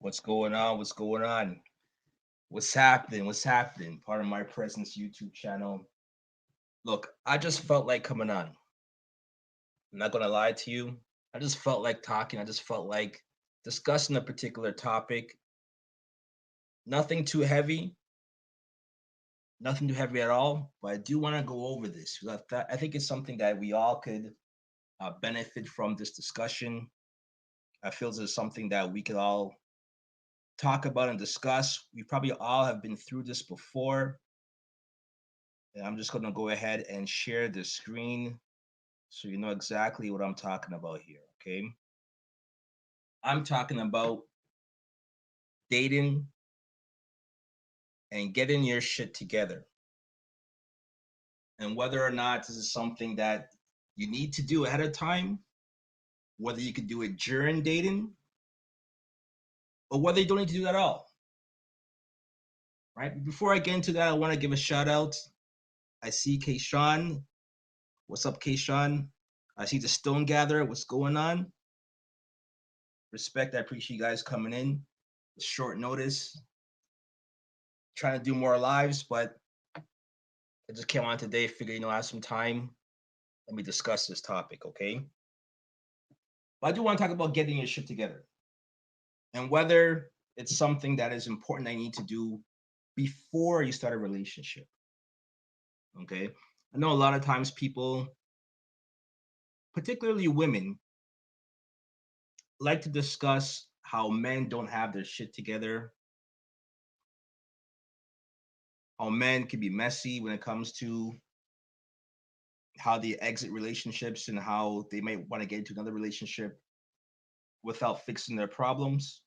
What's going on? What's going on? What's happening? What's happening? Part of my presence YouTube channel. Look, I just felt like coming on. I'm not gonna lie to you. I just felt like talking. I just felt like discussing a particular topic. Nothing too heavy, nothing too heavy at all. But I do want to go over this. I think it's something that we all could benefit from this discussion. I feel this is something that we could all talk about and discuss. We probably all have been through this before. And I'm just going to go ahead and share the screen so you know exactly what I'm talking about here. Okay. I'm talking about dating and getting your shit together, and whether or not this is something that you need to do ahead of time, whether you could do it during dating, or whether you don't need to do that at all. Right. Before I get into that, I want to give a shout out. I see Kayshawn. What's up, Kayshawn? I see the Stone Gatherer. What's going on? Respect. I appreciate you guys coming in. Short notice. Trying to do more lives, but I just came on today. Figured, I have some time. Let me discuss this topic, okay? But I do want to talk about getting your shit together and whether it's something that is important that you need to do before you start a relationship, okay? I know a lot of times people, particularly women, like to discuss how men don't have their shit together, how men can be messy when it comes to how they exit relationships and how they might want to get into another relationship without fixing their problems.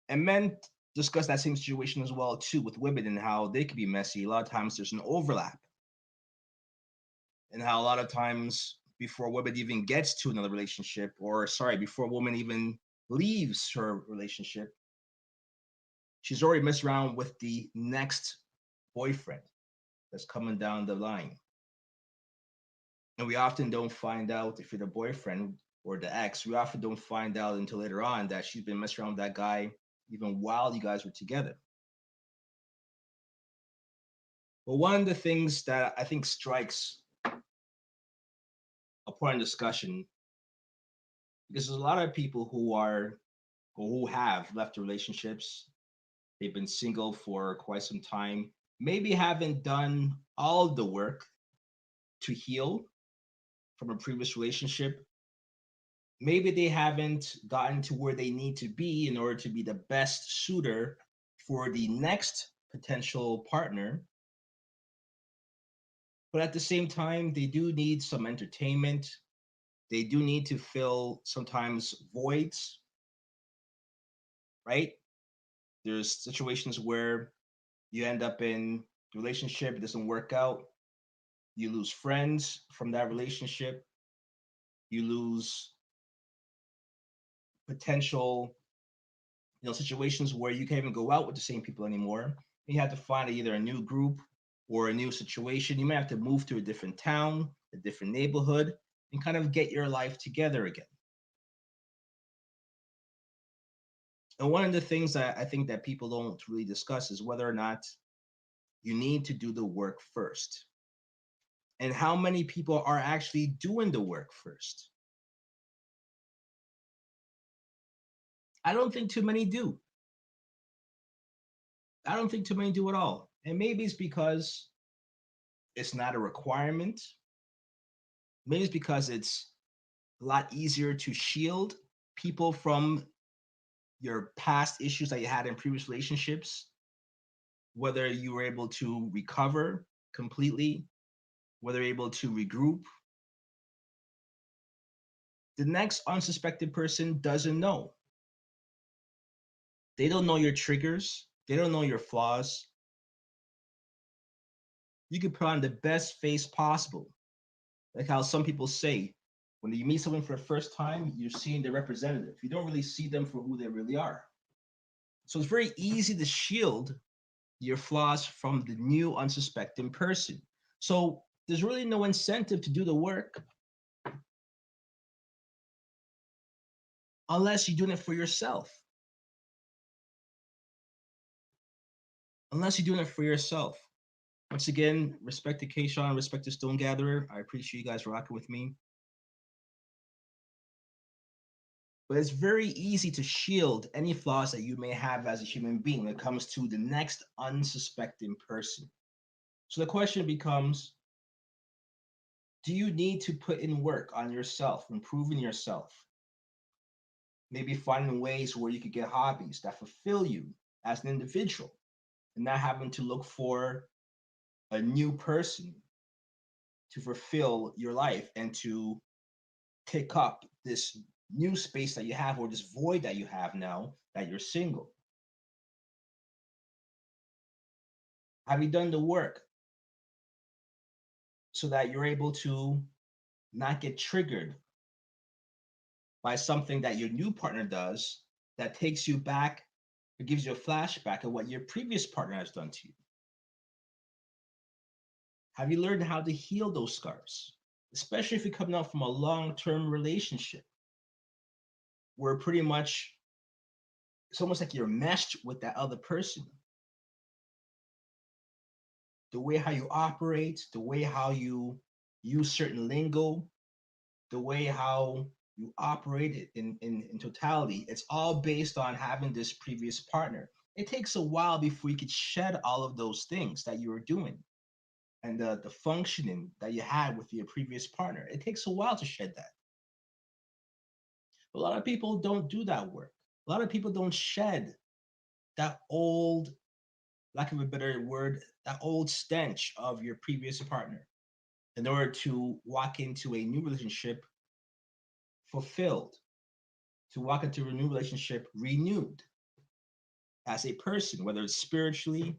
And men discuss that same situation as well too with women and how they can be messy. A lot of times there's an overlap, and how a lot of times before a woman even gets to another relationship, or sorry, before a woman even leaves her relationship, she's already messed around with the next boyfriend that's coming down the line. And we often don't find out, if you're the boyfriend or the ex, we often don't find out until later on that she's been messing around with that guy even while you guys were together. But one of the things that I think strikes a point of discussion, because there's a lot of people who are or who have left relationships, they've been single for quite some time, maybe haven't done all the work to heal from a previous relationship. Maybe they haven't gotten to where they need to be in order to be the best suitor for the next potential partner. But at the same time, they do need some entertainment. They do need to fill sometimes voids, right? There's situations where you end up in a relationship, it doesn't work out. You lose friends from that relationship. You lose potential, situations where you can't even go out with the same people anymore. You have to find either a new group or a new situation. You may have to move to a different town, a different neighborhood, and kind of get your life together again. And one of the things that I think that people don't really discuss is whether or not you need to do the work first. And how many people are actually doing the work first? I don't think too many do. I don't think too many do at all. And maybe it's because it's not a requirement. Maybe it's because it's a lot easier to shield people from your past issues that you had in previous relationships, whether you were able to recover completely, whether you're able to regroup. The next unsuspected person doesn't know. They don't know your triggers, they don't know your flaws. You can put on the best face possible. Like how some people say, when you meet someone for the first time, you're seeing the representative. You don't really see them for who they really are. So it's very easy to shield your flaws from the new unsuspecting person. So there's really no incentive to do the work unless you're doing it for yourself. unless you're doing it for yourself. Once again, respect to K-Sean, respect to Stone Gatherer. I appreciate you guys rocking with me. But it's very easy to shield any flaws that you may have as a human being when it comes to the next unsuspecting person. So the question becomes, do you need to put in work on yourself, improving yourself? Maybe finding ways where you could get hobbies that fulfill you as an individual and not having to look for a new person to fulfill your life and to pick up this new space that you have or this void that you have now that you're single. Have you done the work so that you're able to not get triggered by something that your new partner does that takes you back or gives you a flashback of what your previous partner has done to you? Have you learned how to heal those scars? Especially if you're coming out from a long-term relationship where pretty much it's almost like you're meshed with that other person. The way how you operate, the way how you use certain lingo, the way how you operate it in totality, it's all based on having this previous partner. It takes a while before you could shed all of those things that you were doing and the functioning that you had with your previous partner. It takes a while to shed that. But a lot of people don't do that work. A lot of people don't shed that old, lack of a better word, that old stench of your previous partner in order to walk into a new relationship fulfilled, to walk into a new relationship renewed as a person, whether it's spiritually,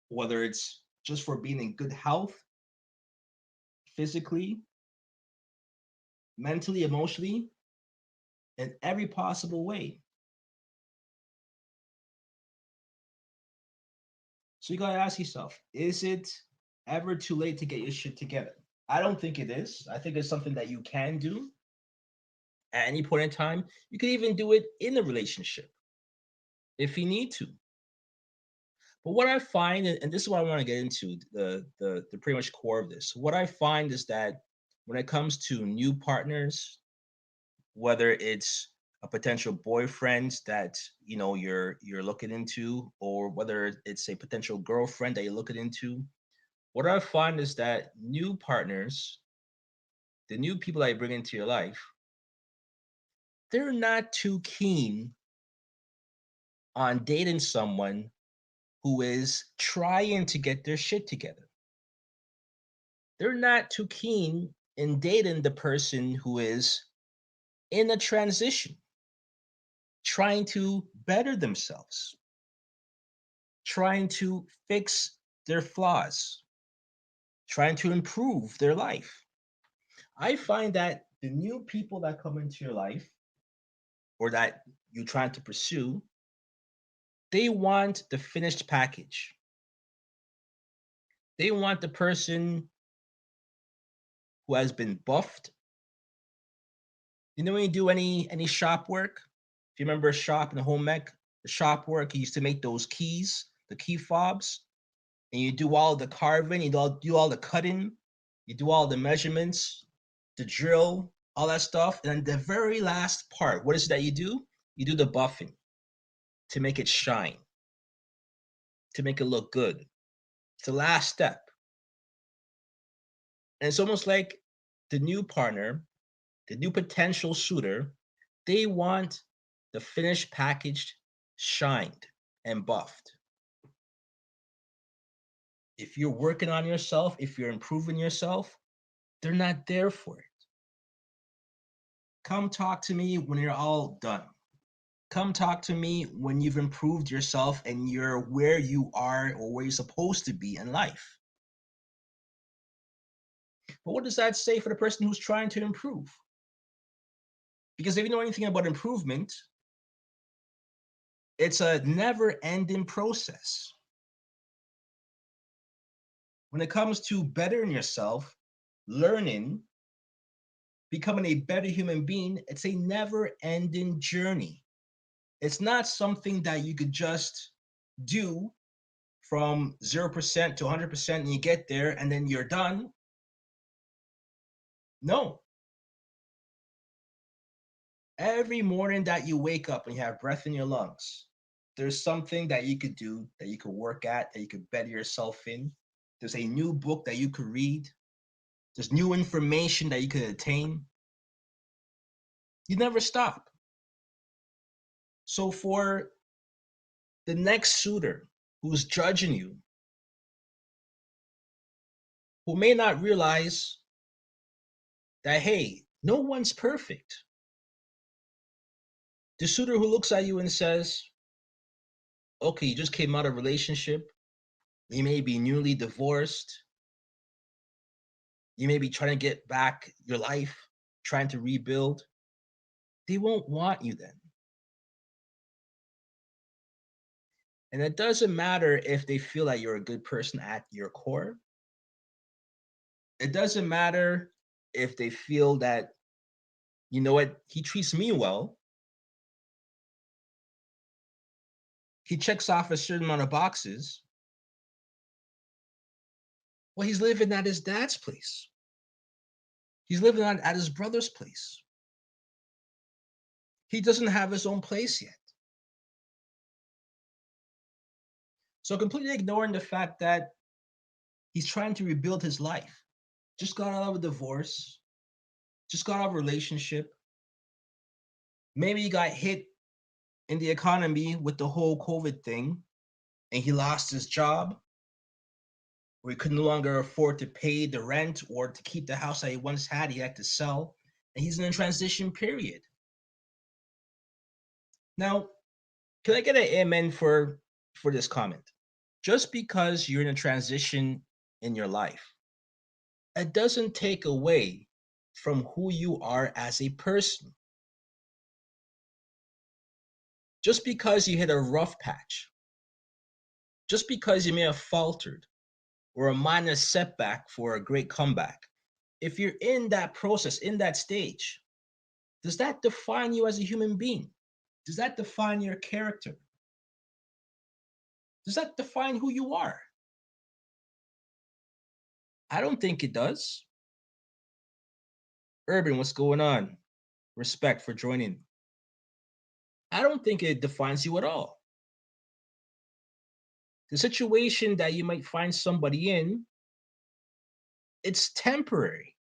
whether it's just for being in good health, physically, mentally, emotionally, in every possible way. So you gotta ask yourself, is it ever too late to get your shit together? I don't think it is. I think it's something that you can do at any point in time. You could even do it in a relationship if you need to. But what I find, and this is what I want to get into, the pretty much core of this. What I find is that when it comes to new partners, whether it's a potential boyfriend that you're looking into, or whether it's a potential girlfriend that you're looking into, what I find is that new partners, the new people that you bring into your life, they're not too keen on dating someone who is trying to get their shit together. They're not too keen in dating the person who is in a transition, trying to better themselves, trying to fix their flaws, trying to improve their life. I find that the new people that come into your life or that you're trying to pursue, they want the finished package. They want the person who has been buffed. You know when you do any shop work, if you remember a shop in home ec, the shop work, you used to make those keys, the key fobs, and you do all the carving, do all the cutting, you do all the measurements, the drill, all that stuff. And then the very last part, what is it that you do? You do the buffing to make it shine, to make it look good. It's the last step. And it's almost like the new partner, the new potential suitor, they want the finished packaged shined and buffed. If you're working on yourself, if you're improving yourself, they're not there for it. Come talk to me when you're all done. Come talk to me when you've improved yourself and you're where you are or where you're supposed to be in life. But what does that say for the person who's trying to improve? Because if you know anything about improvement, it's a never ending process. When it comes to bettering yourself, learning, becoming a better human being, it's a never ending journey. It's not something that you could just do from 0% to 100% and you get there and then you're done. No. Every morning that you wake up and you have breath in your lungs, there's something that you could do, that you could work at, that you could better yourself in. There's a new book that you could read. There's new information that you could attain. You never stop. So for the next suitor who's judging you, who may not realize that, hey, no one's perfect. The suitor who looks at you and says, okay, you just came out of a relationship. You may be newly divorced. You may be trying to get back your life, trying to rebuild. They won't want you then. And it doesn't matter if they feel that you're a good person at your core. It doesn't matter if they feel that, you know what, he treats me well. He checks off a certain amount of boxes. Well, he's living at his dad's place. He's living at his brother's place. He doesn't have his own place yet. So completely ignoring the fact that he's trying to rebuild his life. Just got out of a divorce. Just got out of a relationship. Maybe he got hit in the economy with the whole COVID thing and he lost his job, or he could no longer afford to pay the rent or to keep the house that he once had, he had to sell, and he's in a transition period. Now, can I get an amen for this comment? Just because you're in a transition in your life, it doesn't take away from who you are as a person. Just because you hit a rough patch, just because you may have faltered or a minor setback for a great comeback, if you're in that process, in that stage, does that define you as a human being? Does that define your character? Does that define who you are? I don't think it does. Urban, what's going on? Respect for joining. I don't think it defines you at all. The situation that you might find somebody in, it's temporary.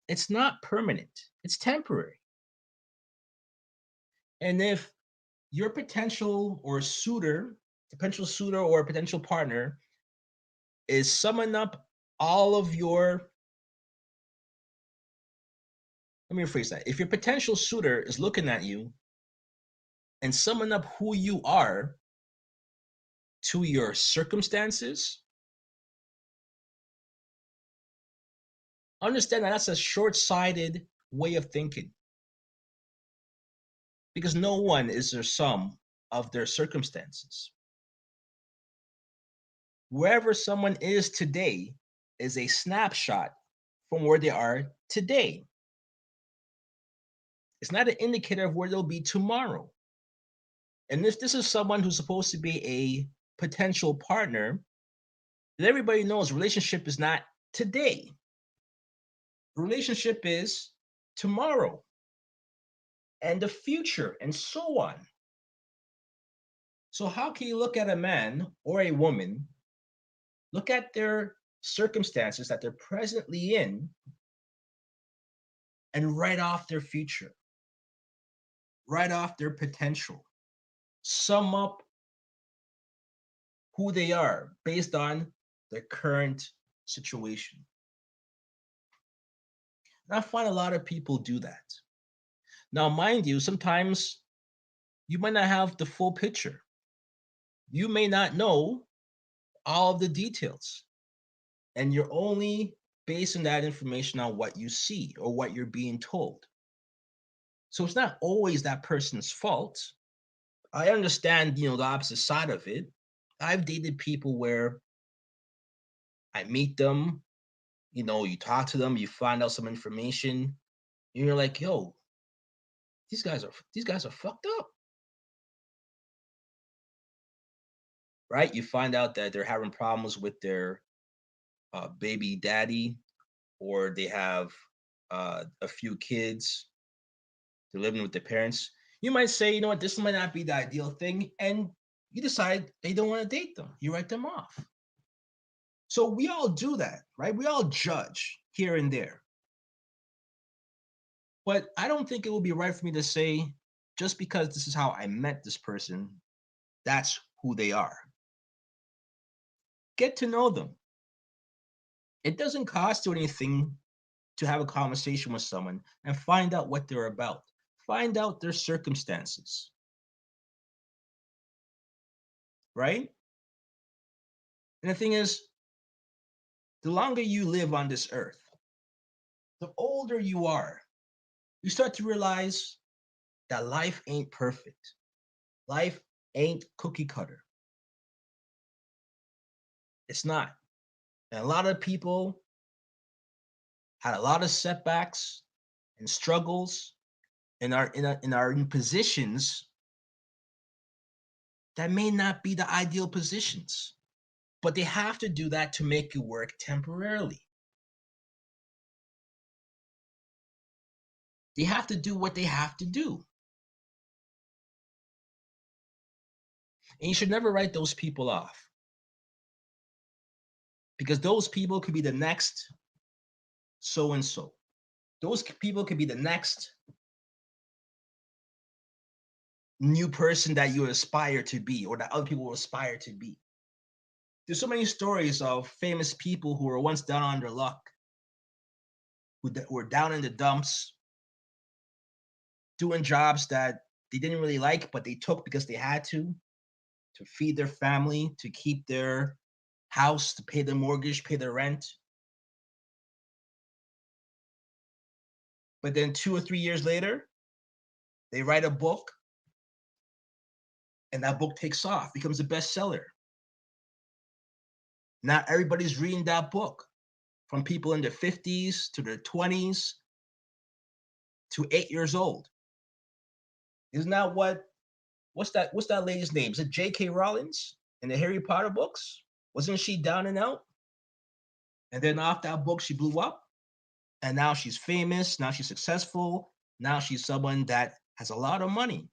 It's not permanent. It's temporary. And if your potential suitor or potential partner is summing up all of your, let me rephrase that. If your potential suitor is looking at you and summing up who you are to your circumstances, understand that that's a short-sighted way of thinking. Because no one is their sum of their circumstances. Wherever someone is today is a snapshot from where they are today. It's not an indicator of where they'll be tomorrow. And if this is someone who's supposed to be a potential partner, then everybody knows relationship is not today. Relationship is tomorrow and the future and so on. So how can you look at a man or a woman, look at their circumstances that they're presently in, and write off their future, write off their potential, sum up who they are based on their current situation? And I find a lot of people do that. Now, mind you, sometimes you might not have the full picture. You may not know all of the details, and you're only basing that information on what you see or what you're being told. So it's not always that person's fault. I understand, the opposite side of it. I've dated people where I meet them, you talk to them, you find out some information, and you're like, yo, these guys are fucked up. right? You find out that they're having problems with their baby daddy, or they have a few kids. They're living with their parents. You might say, you know what, this might not be the ideal thing, and you decide they don't want to date them. You write them off. So we all do that, right? We all judge here and there. But I don't think it would be right for me to say, just because this is how I met this person, that's who they are. Get to know them. It doesn't cost you anything to have a conversation with someone and find out what they're about. Find out their circumstances, right? And the thing is, the longer you live on this earth, the older you are, you start to realize that life ain't perfect. Life ain't cookie cutter. It's not. And a lot of people had a lot of setbacks and struggles and are in positions that may not be the ideal positions. But they have to do that to make it work temporarily. They have to do what they have to do. And you should never write those people off, because those people could be the next so and so. Those people could be the next new person that you aspire to be, or that other people will aspire to be. There's so many stories of famous people who were once down on their luck, who were down in the dumps, doing jobs that they didn't really like, but they took because they had to feed their family, to keep their house, to pay their mortgage, pay their rent. But then 2 or 3 years later, they write a book, and that book takes off, becomes a bestseller. Now everybody's reading that book, from people in their 50s to their 20s to 8 years old. Isn't that what's that lady's name? Is it J.K. Rowling's in the Harry Potter books? Wasn't she down and out? And then off that book, she blew up. And now she's famous. Now she's successful. Now she's someone that has a lot of money.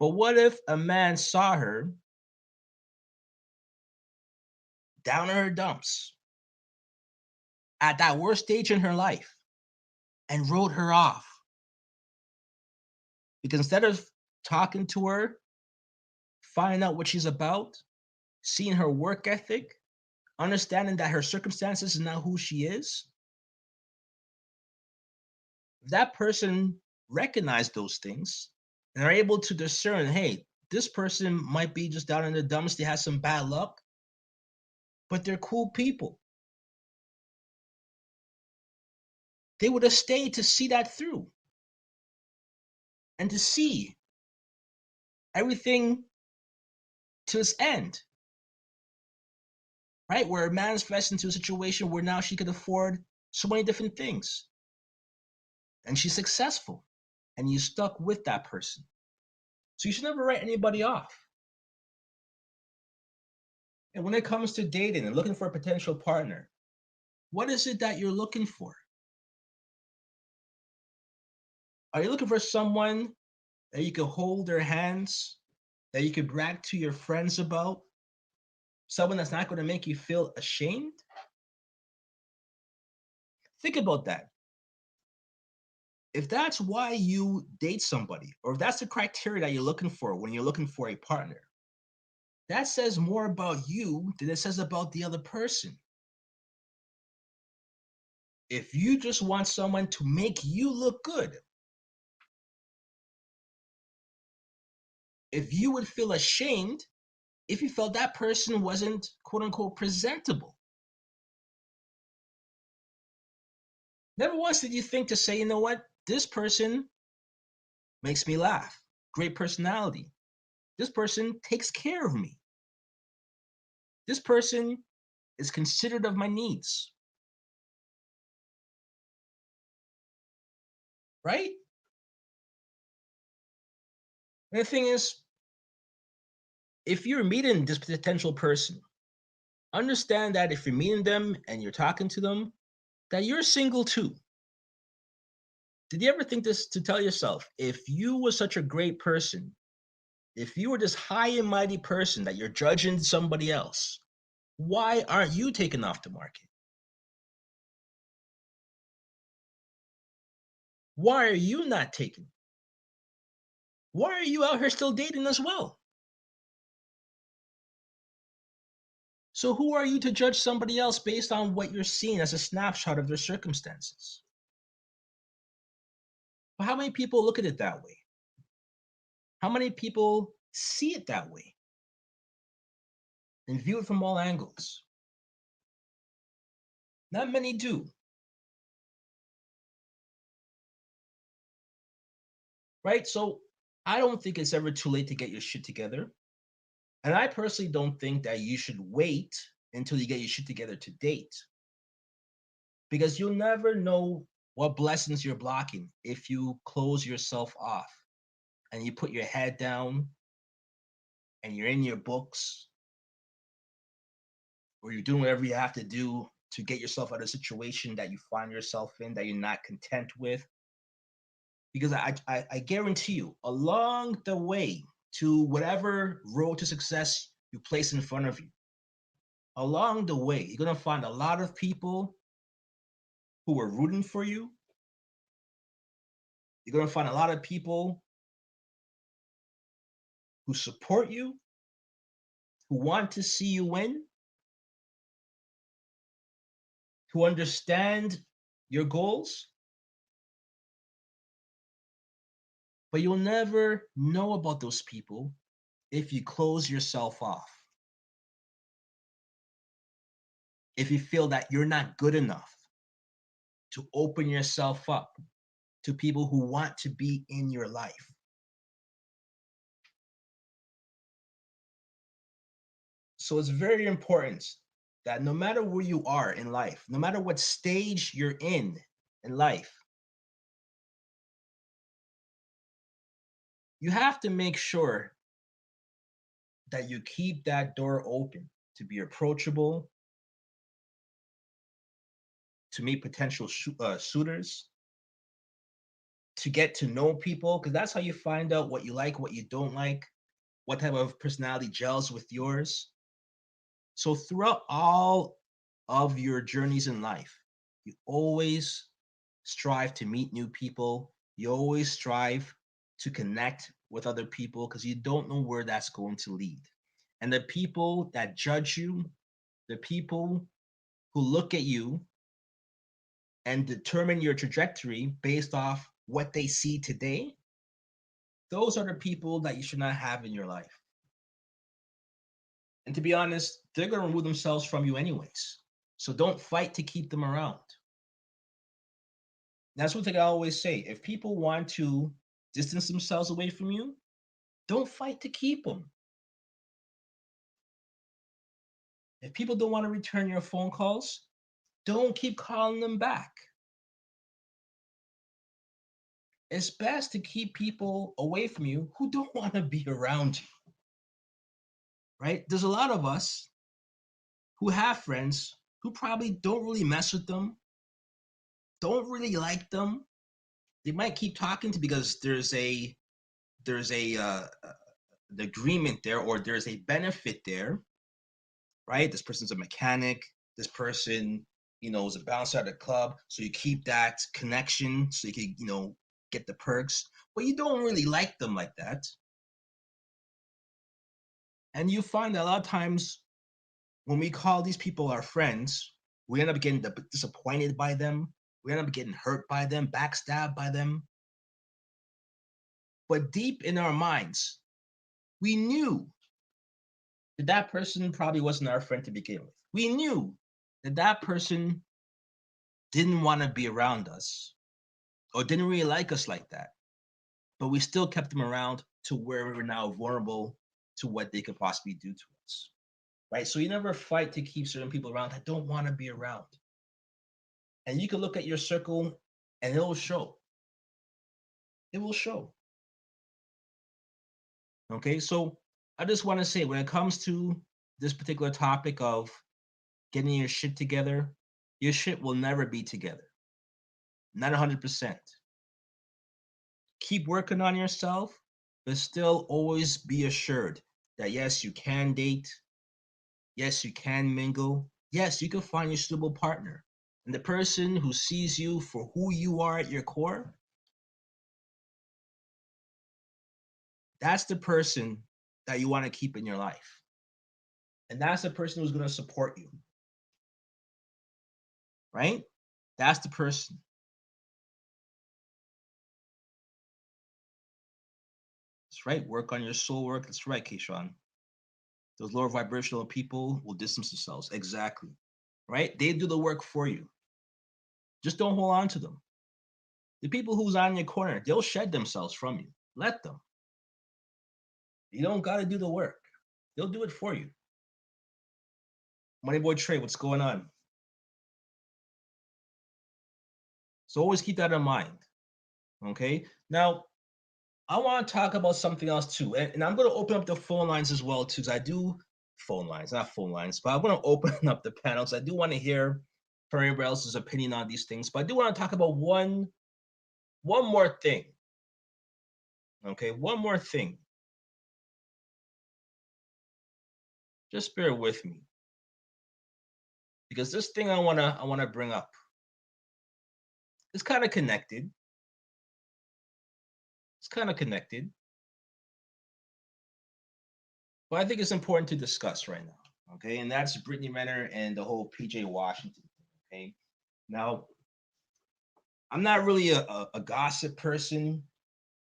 But what if a man saw her down in her dumps at that worst stage in her life and wrote her off? Because instead of talking to her, finding out what she's about, seeing her work ethic, understanding that her circumstances is not who she is, that person recognized those things and are able to discern, hey, this person might be just down in the dumps, they have some bad luck, but they're cool people. They would have stayed to see that through and to see everything to its end, right? Where it manifests into a situation where now she could afford so many different things and she's successful, and you stuck with that person. So you should never write anybody off. And when it comes to dating and looking for a potential partner, what is it that you're looking for? Are you looking for someone that you can hold their hands, that you can brag to your friends about? Someone that's not going to make you feel ashamed? Think about that. If that's why you date somebody, or if that's the criteria that you're looking for when you're looking for a partner, that says more about you than it says about the other person. If you just want someone to make you look good, if you would feel ashamed if you felt that person wasn't quote unquote presentable. Never once did you think to say, you know what, this person makes me laugh. Great personality. This person takes care of me. This person is considerate of my needs. Right? And the thing is, if you're meeting this potential person, understand that if you're meeting them and you're talking to them, that you're single too. Did you ever think this to tell yourself, if you were such a great person, if you were this high and mighty person that you're judging somebody else, why aren't you taken off the market? Why are you not taken? Why are you out here still dating as well? So who are you to judge somebody else based on what you're seeing as a snapshot of their circumstances? But how many people look at it that way? How many people see it that way and view it from all angles? Not many do, right? So I don't think it's ever too late to get your shit together. And I personally don't think that you should wait until you get your shit together to date, because you'll never know what blessings you're blocking if you close yourself off and you put your head down and you're in your books, or you're doing whatever you have to do to get yourself out of a situation that you find yourself in that you're not content with. Because I guarantee you, along the way to whatever road to success you place in front of you, along the way, you're going to find a lot of people who are rooting for you. You're going to find a lot of people who support you, who want to see you win, who understand your goals. But you'll never know about those people if you close yourself off. If you feel that you're not good enough to open yourself up to people who want to be in your life. So it's very important that no matter where you are in life, no matter what stage you're in life, you have to make sure that you keep that door open to be approachable, to meet potential suitors, to get to know people, because that's how you find out what you like, what you don't like, what type of personality gels with yours. So throughout all of your journeys in life, you always strive to meet new people. You always strive to connect with other people, because you don't know where that's going to lead. And the people that judge you, the people who look at you and determine your trajectory based off what they see today, those are the people that you should not have in your life. And to be honest, they're going to remove themselves from you anyways. So don't fight to keep them around. That's one thing I always say. If people want to distance themselves away from you, don't fight to keep them. If people don't want to return your phone calls, don't keep calling them back. It's best to keep people away from you who don't want to be around you, right? There's a lot of us who have friends who probably don't really mess with them, don't really like them. They might keep talking to because there's a an agreement there, or there's a benefit there, right? This person's a mechanic. This person, is a bouncer at a club. So you keep that connection so you can, get the perks. But you don't really like them like that. And you find that a lot of times when we call these people our friends, we end up getting disappointed by them. We end up getting hurt by them, backstabbed by them. But deep in our minds, we knew that that person probably wasn't our friend to begin with. We knew that that person didn't want to be around us or didn't really like us like that. But we still kept them around to where we were now vulnerable to what they could possibly do to us. Right? So you never fight to keep certain people around that don't want to be around. And you can look at your circle and it will show. It will show. Okay, so I just want to say when it comes to this particular topic of getting your shit together, your shit will never be together. Not 100%. Keep working on yourself, but still always be assured that yes, you can date. Yes, you can mingle. Yes, you can find your suitable partner. And the person who sees you for who you are at your core, that's the person that you want to keep in your life. And that's the person who's going to support you. Right? That's the person. That's right. Work on your soul work. That's right, Keyshawn. Those lower vibrational people will distance themselves. Exactly. Right? They do the work for you. Just don't hold on to them. The people who's on your corner, they'll shed themselves from you. Let them. You don't got to do the work. They'll do it for you. Money Boy Trey, what's going on? So always keep that in mind. Okay. Now, I want to talk about something else too. And I'm going to open up the phone lines as well, too, because I do phone lines, not phone lines, but I'm going to open up the panels. I do want to hear from everybody else's opinion on these things. But I do want to talk about one more thing. Okay, one more thing. Just bear with me. Because this thing I wanna bring up is kind of connected. It's kind of connected. But I think it's important to discuss right now. Okay, and that's Brittany Renner and the whole PJ Washington thing. Okay. Now, I'm not really a gossip person.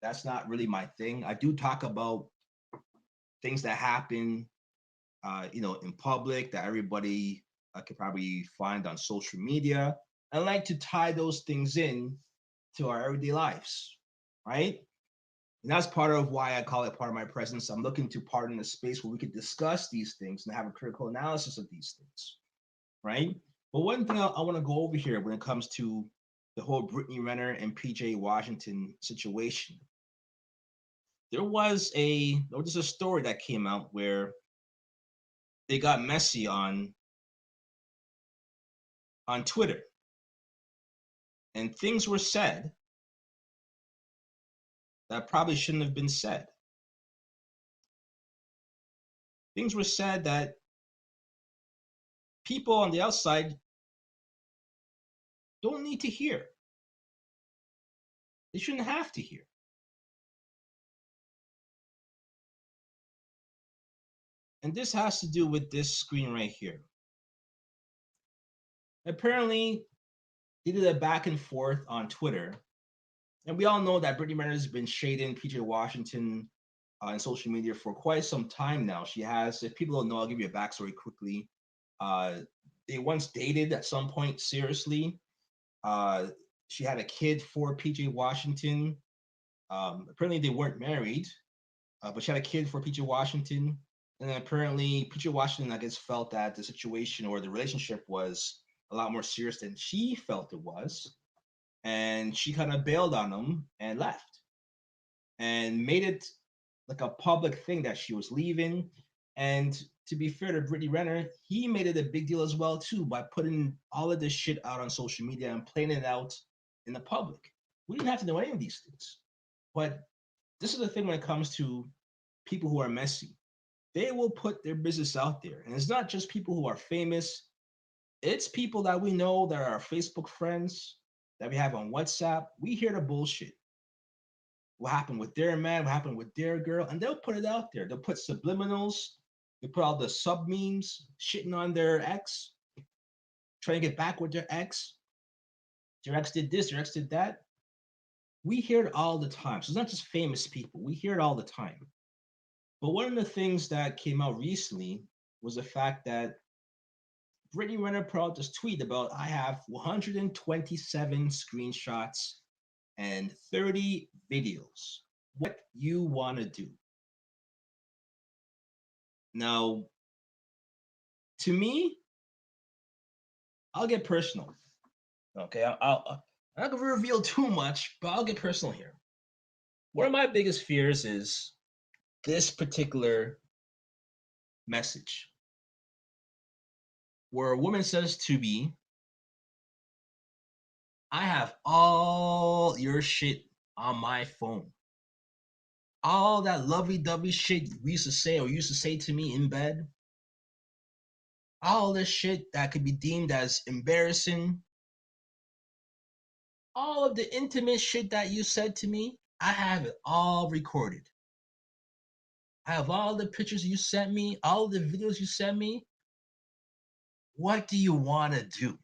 That's not really my thing. I do talk about things that happen, in public that everybody could probably find on social media. I like to tie those things in to our everyday lives, right? And that's part of why I call it part of my presence. I'm looking to part in a space where we could discuss these things and have a critical analysis of these things, right? But one thing I want to go over here when it comes to the whole Brittany Renner and PJ Washington situation, there was a story that came out where they got messy on Twitter, and things were said that probably shouldn't have been said. Things were said that people on the outside don't need to hear. They shouldn't have to hear. And this has to do with this screen right here. Apparently, they did a back and forth on Twitter. And we all know that Brittany Renner has been shading PJ Washington on social media for quite some time now. She has, if people don't know, I'll give you a backstory quickly. They once dated at some point seriously. She had a kid for PJ Washington. Apparently, they weren't married, but she had a kid for PJ Washington. And then apparently, PJ Washington, I guess, felt that the situation or the relationship was a lot more serious than she felt it was. And she kind of bailed on him and left and made it like a public thing that she was leaving. And to be fair to Brittany Renner, he made it a big deal as well too by putting all of this shit out on social media and playing it out in the public. We didn't have to know any of these things. But this is the thing when it comes to people who are messy. They will put their business out there. And it's not just people who are famous, it's people that we know that are our Facebook friends, that we have on WhatsApp. We hear the bullshit. What happened with their man, what happened with their girl, and they'll put it out there. They'll put subliminals, they put all the sub memes, shitting on their ex, trying to get back with their ex. Their ex did this, their ex did that. We hear it all the time. So it's not just famous people, we hear it all the time. But one of the things that came out recently was the fact that Brittany Renner put out this tweet about I have 127 screenshots and 30 videos. What you want to do. Now, to me, I'll get personal. Okay, I'm not gonna reveal too much, but I'll get personal here. One of my biggest fears is this particular message where a woman says to me, I have all your shit on my phone. All that lovey-dovey shit we used to say or used to say to me in bed. All this shit that could be deemed as embarrassing. All of the intimate shit that you said to me, I have it all recorded. I have all the pictures you sent me, all the videos you sent me. What do you want to do?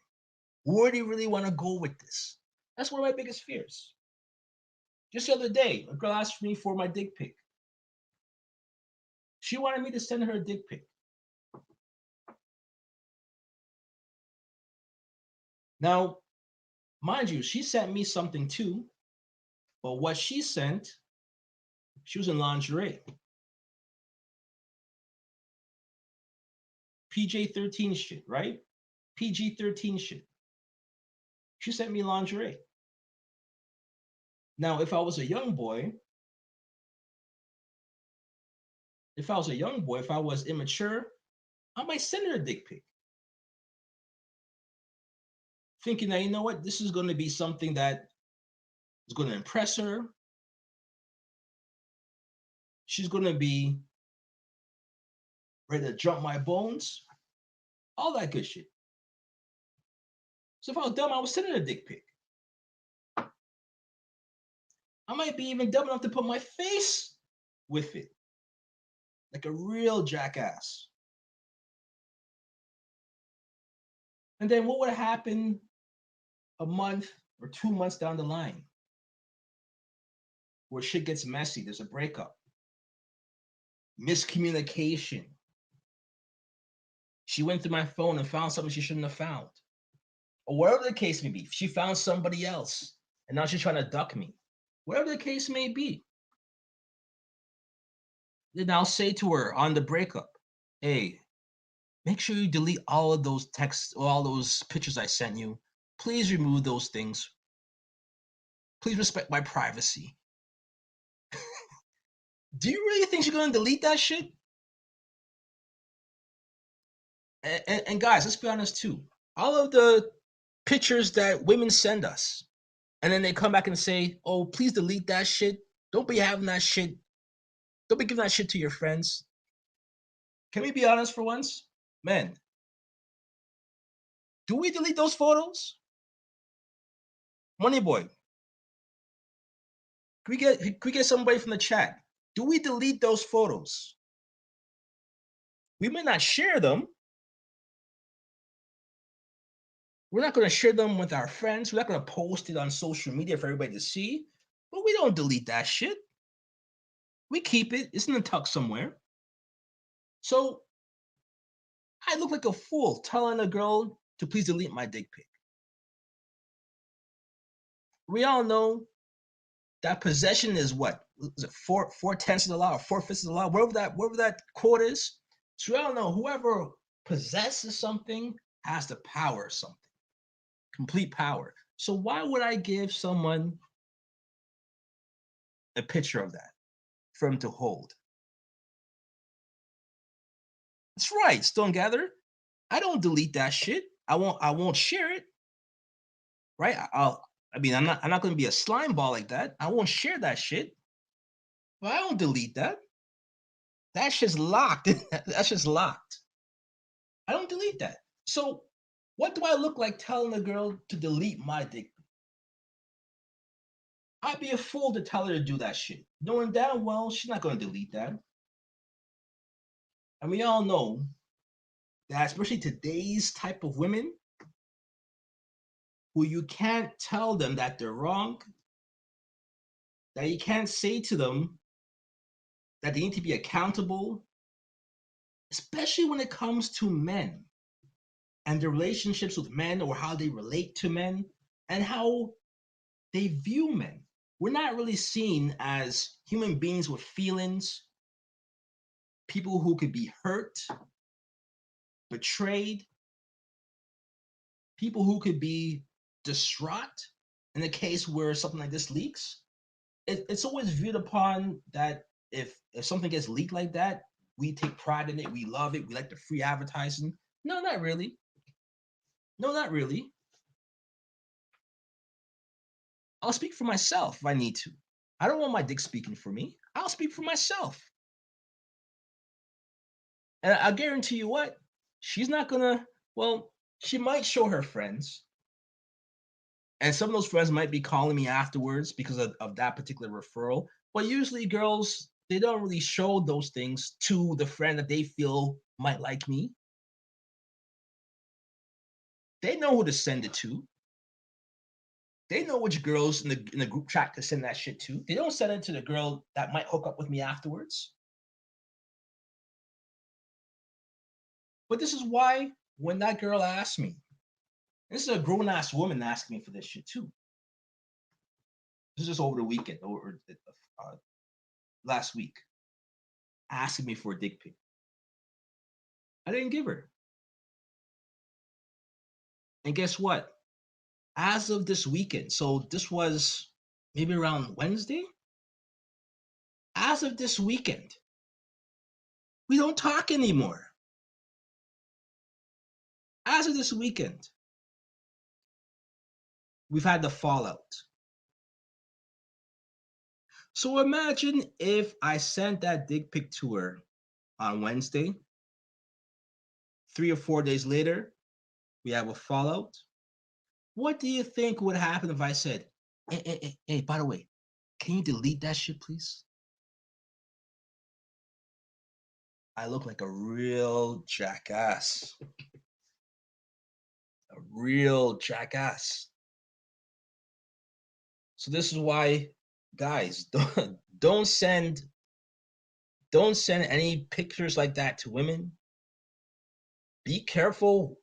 Where do you really want to go with this? That's one of my biggest fears. Just the other day, a girl asked me for my dick pic. She wanted me to send her a dick pic. Now, mind you, she sent me something too, but what she sent, she was in lingerie. PJ-13 shit, right? PG-13 shit. She sent me lingerie. Now, if I was a young boy, if I was immature, I might send her a dick pic. Thinking that, you know what, this is going to be something that is going to impress her. She's going to be ready to jump my bones. All that good shit. So if I was dumb, I would send her a dick pic. I might be even dumb enough to put my face with it. Like a real jackass. And then what would happen a month or 2 months down the line? Where shit gets messy, there's a breakup. Miscommunication. She went through my phone and found something she shouldn't have found. Or whatever the case may be. She found somebody else and now she's trying to duck me. Whatever the case may be. Then I'll say to her on the breakup, hey, make sure you delete all of those texts or all those pictures I sent you. Please remove those things. Please respect my privacy. Do you really think she's going to delete that shit? And guys, let's be honest too. All of the pictures that women send us, and then they come back and say, oh, please delete that shit. Don't be having that shit. Don't be giving that shit to your friends. Can we be honest for once? Man, do we delete those photos? Money boy, can we get somebody from the chat? Do we delete those photos? We may not share them. We're not going to share them with our friends. We're not going to post it on social media for everybody to see. But we don't delete that shit. We keep it. It's in the tuck somewhere. So I look like a fool telling a girl to please delete my dick pic. We all know that possession is what? Is it 4/10 of the law or 4/5 of the law? Wherever that quote is. So we all know whoever possesses something has the power of something. Complete power. So why would I give someone a picture of that for him to hold? That's right, Stone Gatherer. I don't delete that shit. I won't share it. Right? I'm not going to be a slime ball like that. I won't share that shit. But I don't delete that. That shit's locked. That's just locked. I don't delete that. So what do I look like telling a girl to delete my dick? I'd be a fool to tell her to do that shit, knowing damn well she's not going to delete that. And we all know that, especially today's type of women, who you can't tell them that they're wrong, that you can't say to them that they need to be accountable, especially when it comes to men and their relationships with men or how they relate to men and how they view men. We're not really seen as human beings with feelings, people who could be hurt, betrayed, people who could be distraught in a case where something like this leaks. It's always viewed upon that if something gets leaked like that, we take pride in it. We love it. We like the free advertising. No, not really. No, not really. I'll speak for myself if I need to. I don't want my dick speaking for me. I'll speak for myself. And I guarantee you what, she's not gonna, well, she might show her friends. And some of those friends might be calling me afterwards because of that particular referral. But usually girls, they don't really show those things to the friend that they feel might like me. They know who to send it to. They know which girls in the group chat to send that shit to. They don't send it to the girl that might hook up with me afterwards. But this is why when that girl asked me, this is a grown-ass woman asking me for this shit too. This is just over the weekend or last week, asking me for a dick pic. I didn't give her. And guess what? As of this weekend, so this was maybe around Wednesday. As of this weekend, we don't talk anymore. As of this weekend, we've had the fallout. So imagine if I sent that dick pic to her on Wednesday. 3 or 4 days later, we have a fallout. What do you think would happen if I said, hey, by the way, can you delete that shit, please? I look like a real jackass. A real jackass. So this is why, guys, don't send any pictures like that to women. Be careful,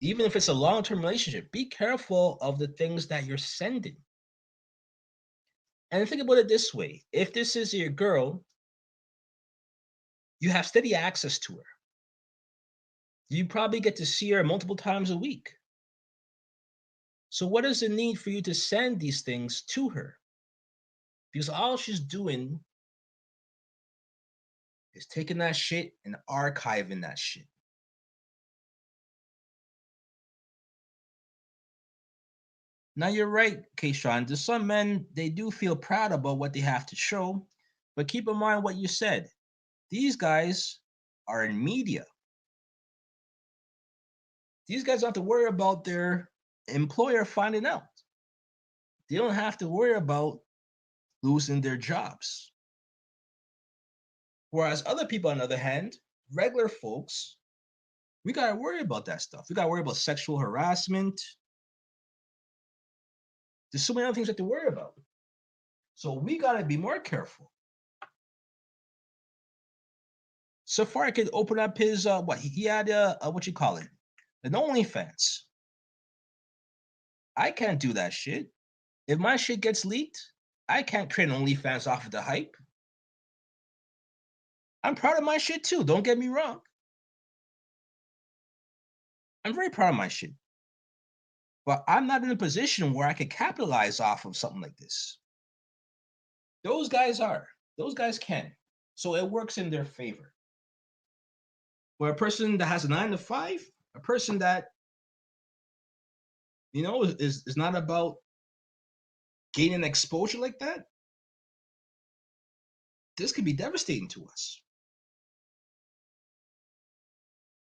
even if it's a long-term relationship, be careful of the things that you're sending. And think about it this way. If this is your girl, you have steady access to her. You probably get to see her multiple times a week. So what is the need for you to send these things to her? Because all she's doing is taking that shit and archiving that shit. Now you're right, Keishan. To some men, they do feel proud about what they have to show. But keep in mind what you said. These guys are in media. These guys don't have to worry about their employer finding out. They don't have to worry about losing their jobs. Whereas other people, on the other hand, regular folks, we got to worry about that stuff. We got to worry about sexual harassment. There's so many other things we have to worry about. So we got to be more careful. Safari could open up his, he had, what you call it? An OnlyFans. I can't do that shit. If my shit gets leaked, I can't create an OnlyFans off of the hype. I'm proud of my shit too, don't get me wrong. I'm very proud of my shit. But I'm not in a position where I could capitalize off of something like this. Those guys are. Those guys can. So it works in their favor. Where a person that has a 9 to 5, a person that, is not about gaining exposure like that, this could be devastating to us.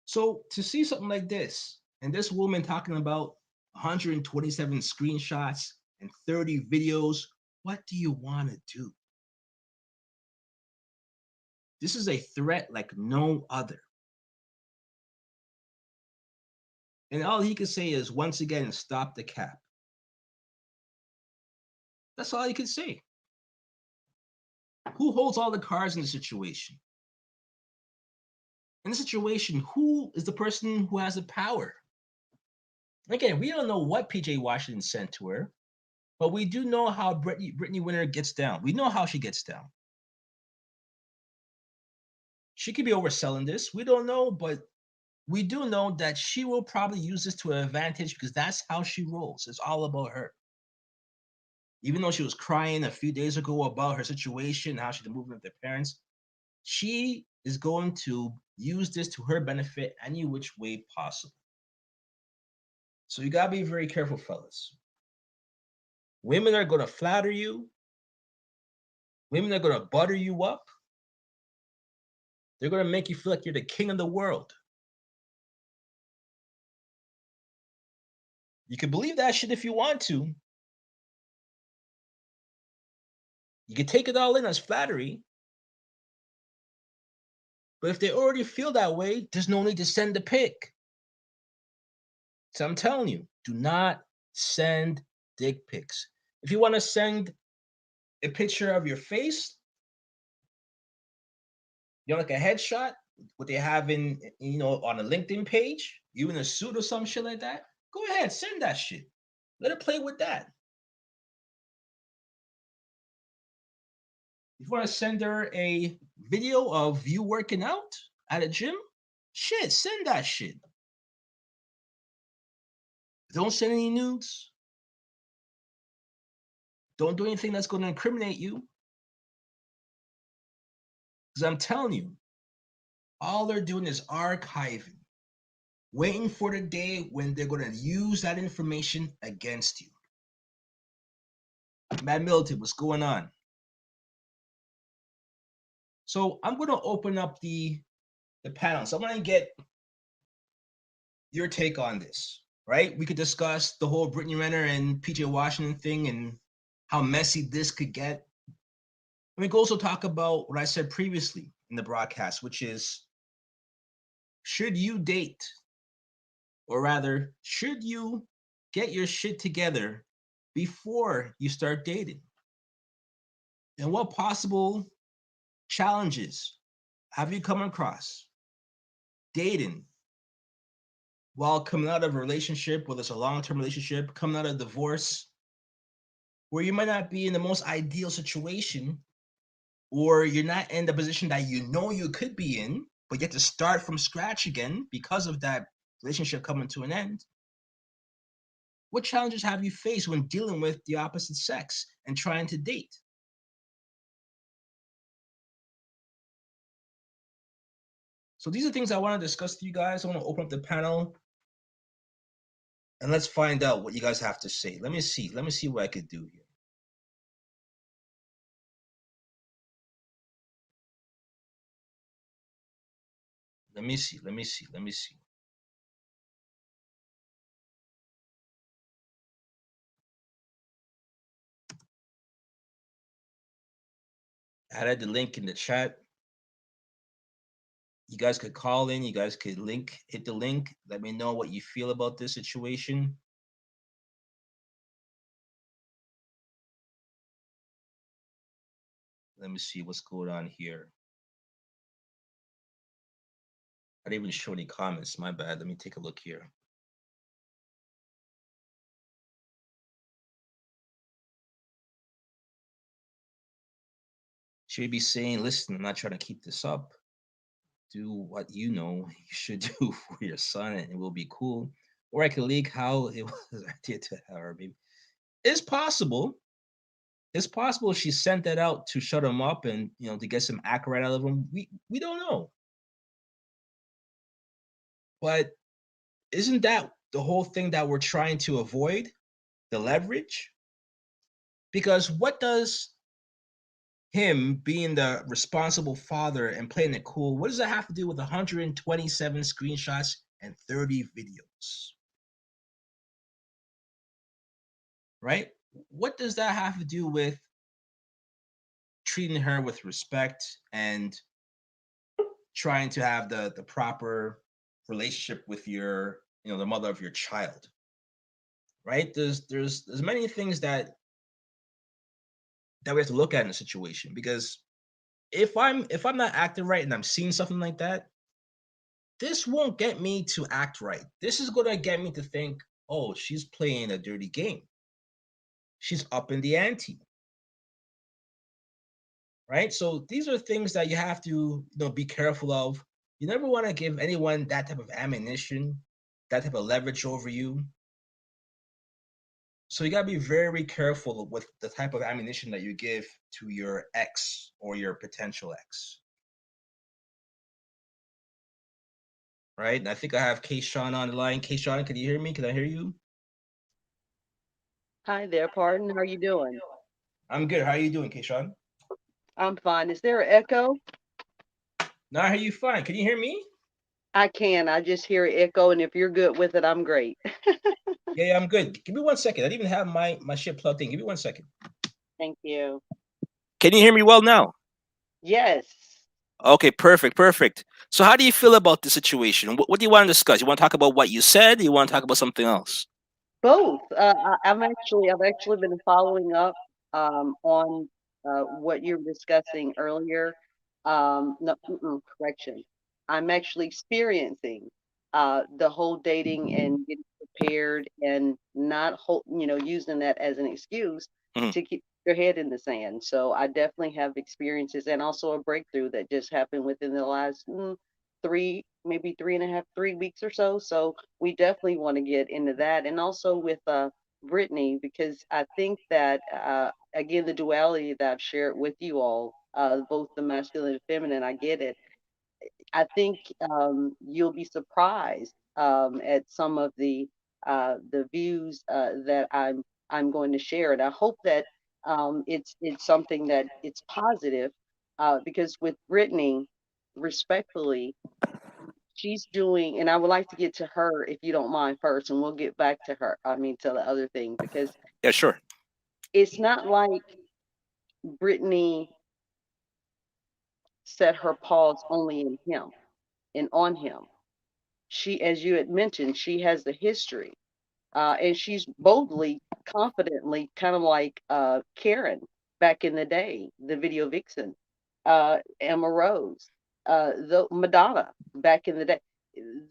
So to see something like this, and this woman talking about 127 screenshots and 30 videos, what do you want to do? This is a threat like no other. And all he can say is, once again, stop the cap. That's all he can say. Who holds all the cards in the situation? In the situation, who is the person who has the power? Again, we don't know what PJ Washington sent to her, but we do know how Brittany Renner gets down. We know how she gets down. She could be overselling this. We don't know, but we do know that she will probably use this to her advantage because that's how she rolls. It's all about her. Even though she was crying a few days ago about her situation, how she's moving with her parents, she is going to use this to her benefit any which way possible. So you gotta be very careful, fellas. Women are gonna flatter you. Women are gonna butter you up. They're gonna make you feel like you're the king of the world. You can believe that shit if you want to. You can take it all in as flattery. But if they already feel that way, there's no need to send the pic. So I'm telling you, do not send dick pics. If you want to send a picture of your face, like a headshot, what they have in, on a LinkedIn page, you in a suit or some shit like that, go ahead, send that shit. Let her play with that. If you want to send her a video of you working out at a gym, shit, send that shit. Don't send any nudes. Don't do anything that's going to incriminate you. Because I'm telling you, all they're doing is archiving, waiting for the day when they're going to use that information against you. Mad Militant, what's going on? So I'm going to open up the panel. So I'm going to get your take on this, right? We could discuss the whole Brittany Renner and PJ Washington thing and how messy this could get. And we could also talk about what I said previously in the broadcast, which is, should you date, or rather, should you get your shit together before you start dating? And what possible challenges have you come across dating while coming out of a relationship, whether it's a long-term relationship, coming out of divorce, where you might not be in the most ideal situation, or you're not in the position that you know you could be in, but you have to start from scratch again because of that relationship coming to an end? What challenges have you faced when dealing with the opposite sex and trying to date? So these are things I want to discuss with you guys. I want to open up the panel and let's find out what you guys have to say. Let me see what I could do here. Let me see. I added the link in the chat. You guys could call in, you guys could hit the link. Let me know what you feel about this situation. Let me see what's going on here. I didn't even show any comments. My bad. Let me take a look here. Should be saying, listen, I'm not trying to keep this up. Do what you know you should do for your son and it will be cool. Or I could leak how it was I did to her, maybe. It's possible. It's possible she sent that out to shut him up and to get some accolade out of him. We don't know. But isn't that the whole thing that we're trying to avoid? The leverage? Because what does him being the responsible father and playing it cool, what does that have to do with 127 screenshots and 30 videos? Right? What does that have to do with treating her with respect and trying to have the proper relationship with your, the mother of your child? Right? There's many things that we have to look at in a situation, because if I'm not acting right and I'm seeing something like that, this won't get me to act right. This is going to get me to think, oh, she's playing a dirty game. She's up in the ante. Right? So these are things that you have to be careful of. You never want to give anyone that type of ammunition, that type of leverage over you. So you got to be very careful with the type of ammunition that you give to your ex or your potential ex. right? And I think I have Kayshawn on the line. Kayshawn, can you hear me? Can I hear you? Hi there, pardon. How are you doing? I'm good. How are you doing, Kayshawn? I'm fine. Is there an echo? No, I hear you fine. Can you hear me? I can. I just hear an echo, and if you're good with it, I'm great. Yeah, I'm good. Give me 1 second. I didn't even have my shit plugged in. Give me 1 second. Thank you. Can you hear me well now? Yes. Okay, perfect, perfect. So, how do you feel about the situation? What do you want to discuss? You want to talk about what you said? You want to talk about something else? Both. I've actually been following up on what you were discussing earlier. No, correction. I'm actually experiencing the whole dating and getting prepared and not using that as an excuse Mhm. to keep your head in the sand. So I definitely have experiences and also a breakthrough that just happened within the last maybe 3.5, 3 weeks or so. So we definitely want to get into that. And also with Brittany, because I think that, again, the duality that I've shared with you all, both the masculine and feminine, I get it. I think you'll be surprised at some of the views that I'm going to share, and I hope that it's something that it's positive, because with Brittany, respectfully, she's doing, and I would like to get to her if you don't mind first, and we'll get back to her. I mean, to the other thing, because Yeah, sure. it's not like Brittany set her pause only in him and on him. She, as you had mentioned, she has the history, and she's boldly, confidently, kind of like Karen back in the day, the video vixen, Emma Rose, the Madonna back in the day.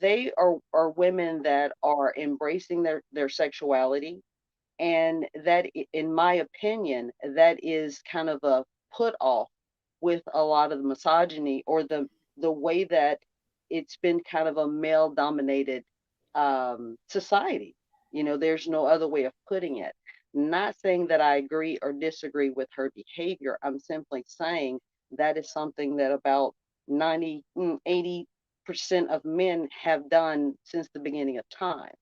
They are women that are embracing their sexuality, and that, in my opinion, that is kind of a put off with a lot of the misogyny, or the way that it's been kind of a male dominated society. There's no other way of putting it. Not saying that I agree or disagree with her behavior. I'm simply saying that is something that about 80% of men have done since the beginning of time.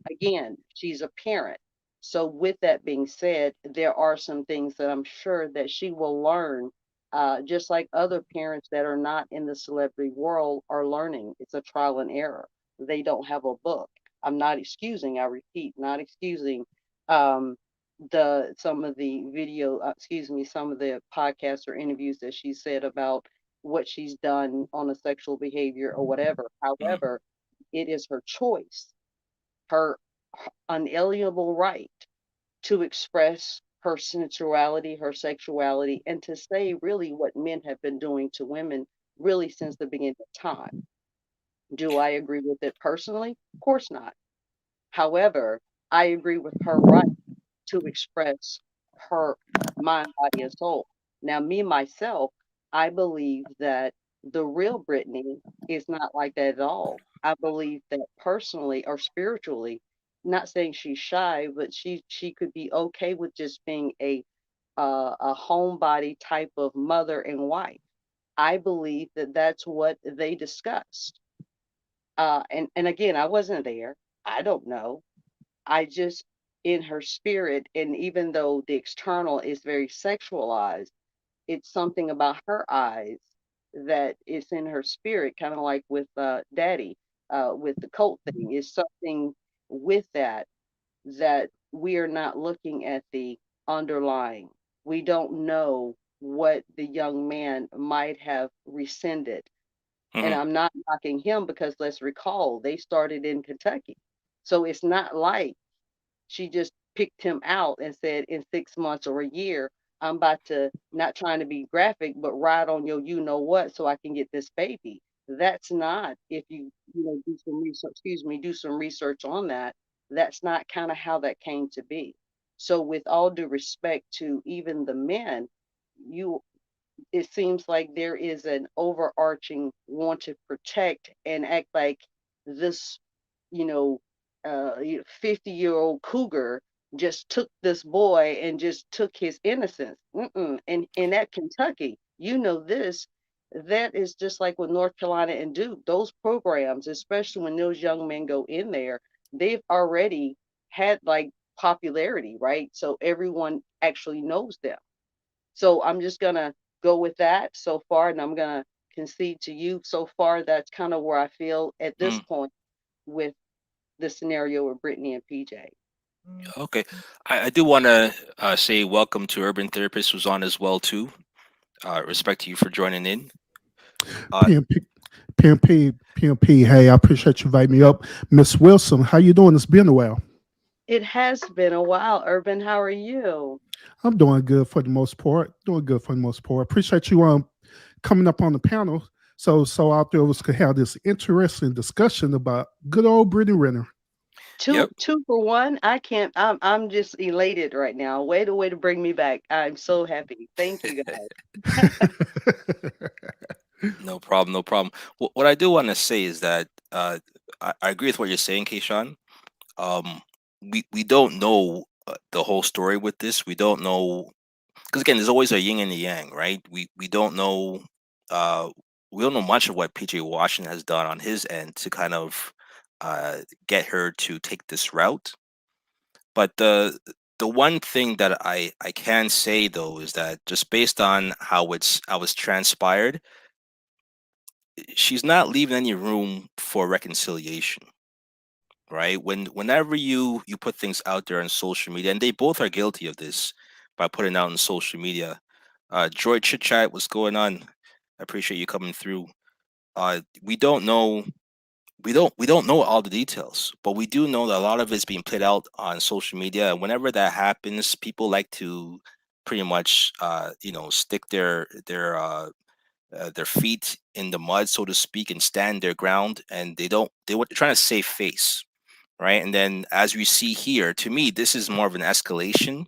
Again, she's a parent. So, with that being said, there are some things that I'm sure that she will learn, just like other parents that are not in the celebrity world are learning. It's a trial and error. They don't have a book. I'm not excusing, I repeat, not excusing um, some of the video, some of the podcasts or interviews that she said about what she's done on a sexual behavior or whatever. Mhm. However, it is her choice, her unalienable right to express her sensuality, her sexuality, and to say really what men have been doing to women really since the beginning of time. Do I agree with it personally? Of course not. However, I agree with her right to express her mind, body, and soul. Now, me myself, I believe that the real Brittany is not like that at all. I believe that personally or spiritually, not saying she's shy, but she could be okay with just being a homebody type of mother and wife. I believe that that's what they discussed. And again, I wasn't there. I don't know. I just, in her spirit, and even though the external is very sexualized, it's something about her eyes that is in her spirit, kind of like with Daddy, with the cult thing. Is something with that we are not looking at the underlying. We don't know what the young man might have rescinded. And Mhm. I'm not knocking him, because let's recall they started in Kentucky. So it's not like she just picked him out and said, in 6 months or a year, I'm about to, not trying to be graphic, but ride on your you know what so I can get this baby. That's not, if you do some research, do some research on that. That's not kind of how that came to be. So, with all due respect to even the men, you it seems like there is an overarching want to protect and act like this, you know, 50-year-old cougar just took this boy and just took his innocence. And at Kentucky, you know this. that is just like with North Carolina and Duke. Those programs, especially when those young men go in there, they've already had like popularity, right? So everyone actually knows them. So I'm just gonna go with that so far, and I'm gonna concede to you so far. That's kind of where I feel at this Mm, point with the scenario with Brittany and PJ. okay. I do want to say welcome to Urban Therapist, who's on as well too. Respect to you for joining in. Uh, PMP, PMP. Hey, I appreciate you inviting me up. Miss Wilson, how you doing? It's been a while. It has been a while, Urban. How are you? I'm doing good for the most part. Doing good for the most part. Appreciate you coming up on the panel. So out there was could have this interesting discussion about good old Brittany Renner. yep. Two for one. I can't. I'm just elated right now. Way to bring me back. I'm so happy. Thank you guys. No problem. No problem. What I do want to say is that I agree with what you're saying, Keishan. Um, we don't know the whole story with this. We don't know because again, there's always a yin and a yang, right? We don't know. Uh, we don't know much of what PJ Washington has done on his end to kind of get her to take this route. But the one thing that I can say though is that just based on how it's transpired, she's not leaving any room for reconciliation, right? Whenever you put things out there on social media, and they both are guilty of this by putting out on social media. Joy Chit Chat, what's going on? I appreciate you coming through. We don't know we don't know all the details, but we do know that a lot of it's being played out on social media. And whenever that happens, people like to pretty much stick their feet in the mud, so to speak, and stand their ground. And they're trying to save face, right? And then, as we see here, to me, this is more of an escalation,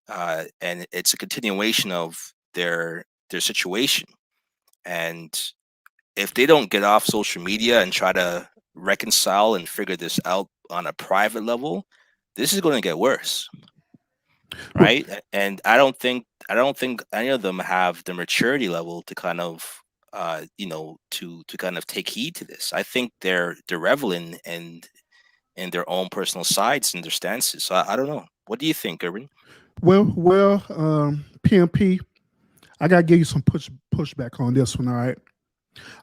and it's a continuation of their situation. And if they don't get off social media and try to reconcile and figure this out on a private level, this is going to get worse, Well, right? And I don't think any of them have the maturity level to kind of to kind of take heed to this. I think they're reveling in their own personal sides and their stances. So I don't know. What do you think, Urban? PMP. I gotta give you some pushback on this one. All right.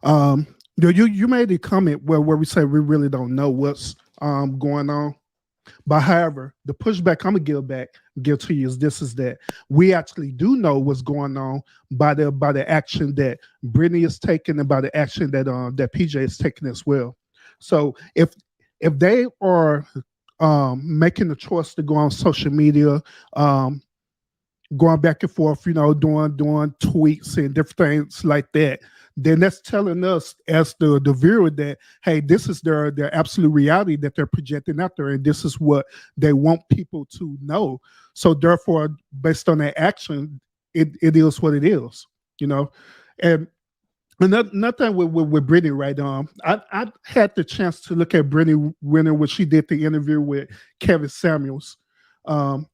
Um, you made a comment where we say we really don't know what's going on. But however, the pushback I'm gonna give to you is this: is that we actually do know what's going on by the action that Brittany is taking and by the action that PJ is taking as well. So if they are making the choice to go on social media, um, going back and forth, doing tweets and different things like that, then that's telling us as the viewer that hey, this is their absolute reality that they're projecting out there, and this is what they want people to know. So therefore, based on that action, it is what it is, you know. And nothing with Brittany, right? I had the chance to look at Brittany Renner when she did the interview with Kevin Samuels. Um,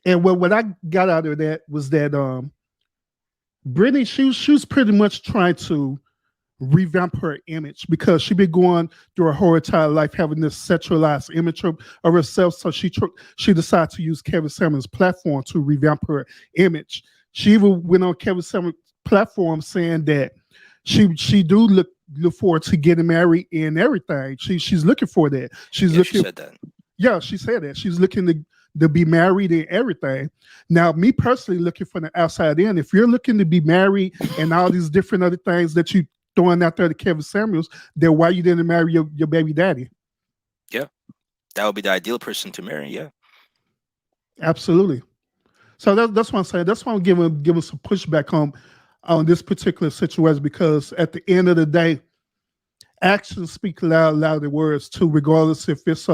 and what I got out of that was that Brittany, she was pretty much trying to revamp her image because she been going through her whole entire life having this sexualized image of herself. So she decided to use Kevin Samuels' platform to revamp her image. She even went on Kevin Samuels' platform saying that she do look forward to getting married and everything. She's looking for that. She's Yeah, she looking said that. Yeah, she said that. She's looking to be married and everything. Now, me personally, looking from the outside in, if you're looking to be married and all these different other things that you throwing out there to Kevin Samuels, then why you didn't marry your baby daddy? Yeah, that would be the ideal person to marry. Yeah. Absolutely. So that's what I'm saying. That's why I'm giving some pushback on this particular situation because at the end of the day, actions speak louder than words too, regardless if it's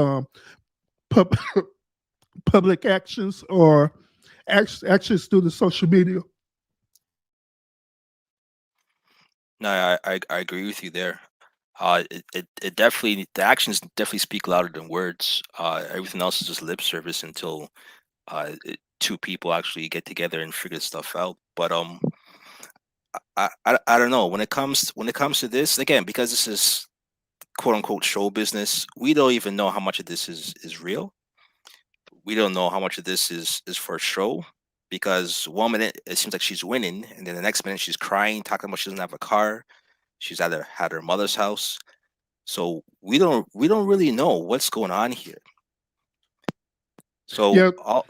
pub, public actions or actions through the social media. No, I agree with you there. It definitely the actions definitely speak louder than words. Everything else is just lip service until two people actually get together and figure stuff out. But I don't know when it comes to this again, because this is quote unquote show business. We don't even know how much of this is real. We don't know how much of this is for show, because one minute it seems like she's winning, and then the next minute she's crying, talking about she doesn't have a car. She's had her mother's house. So we don't really know what's going on here. So Yeah, all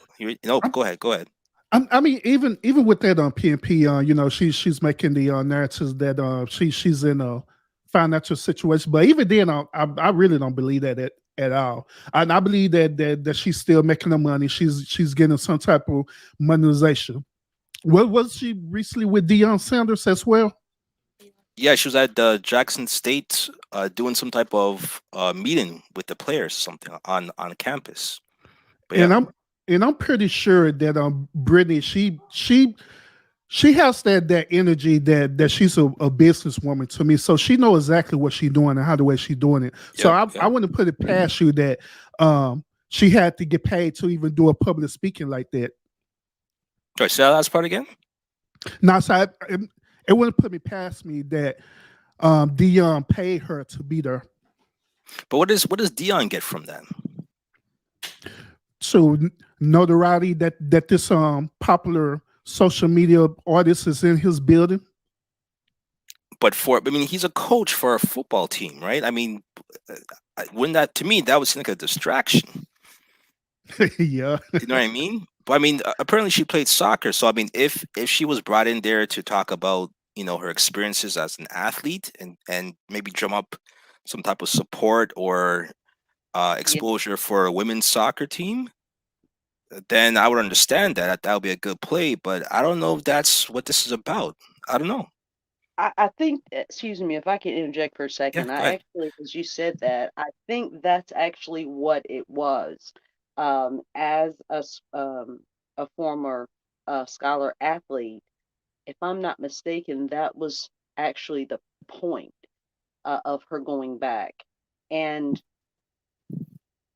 go ahead, go ahead. I mean, even with that PNP, she's making the narratives that she's in a financial situation, but even then, I really don't believe that at all. And I believe that she's still making the money. She's getting some type of monetization. What was she recently with Deion Sanders as well? Yeah, she was at Jackson State doing some type of meeting with the players, something on campus. But And yeah, I'm pretty sure that Brittany, she has that energy that she's a businesswoman to me. So she knows exactly what she's doing and how the way she's doing it. So yeah, I yeah. wouldn't put it past you that she had to get paid to even do a public speaking like that. Sorry, say that last part again. Now, so it wouldn't put me past me that Dion paid her to be there. But what does Dion get from that? So notoriety that this popular social media artist is in his building. But I mean, he's a coach for a football team, right? I mean, wouldn't that, to me, that would seem like a distraction. Yeah. You know what I mean? But I mean, apparently she played soccer, so I mean, if she was brought in there to talk about her experiences as an athlete, and maybe drum up some type of support or Yeah, exposure for a women's soccer team, then I would understand that would be a good play. But I don't know if that's what this is about. I don't know. I think, excuse me if I can interject for a Yeah, second. go I ahead. actually, as you said that, I think that's actually what it was. As a former scholar athlete, if I'm not mistaken, that was actually the point of her going back. And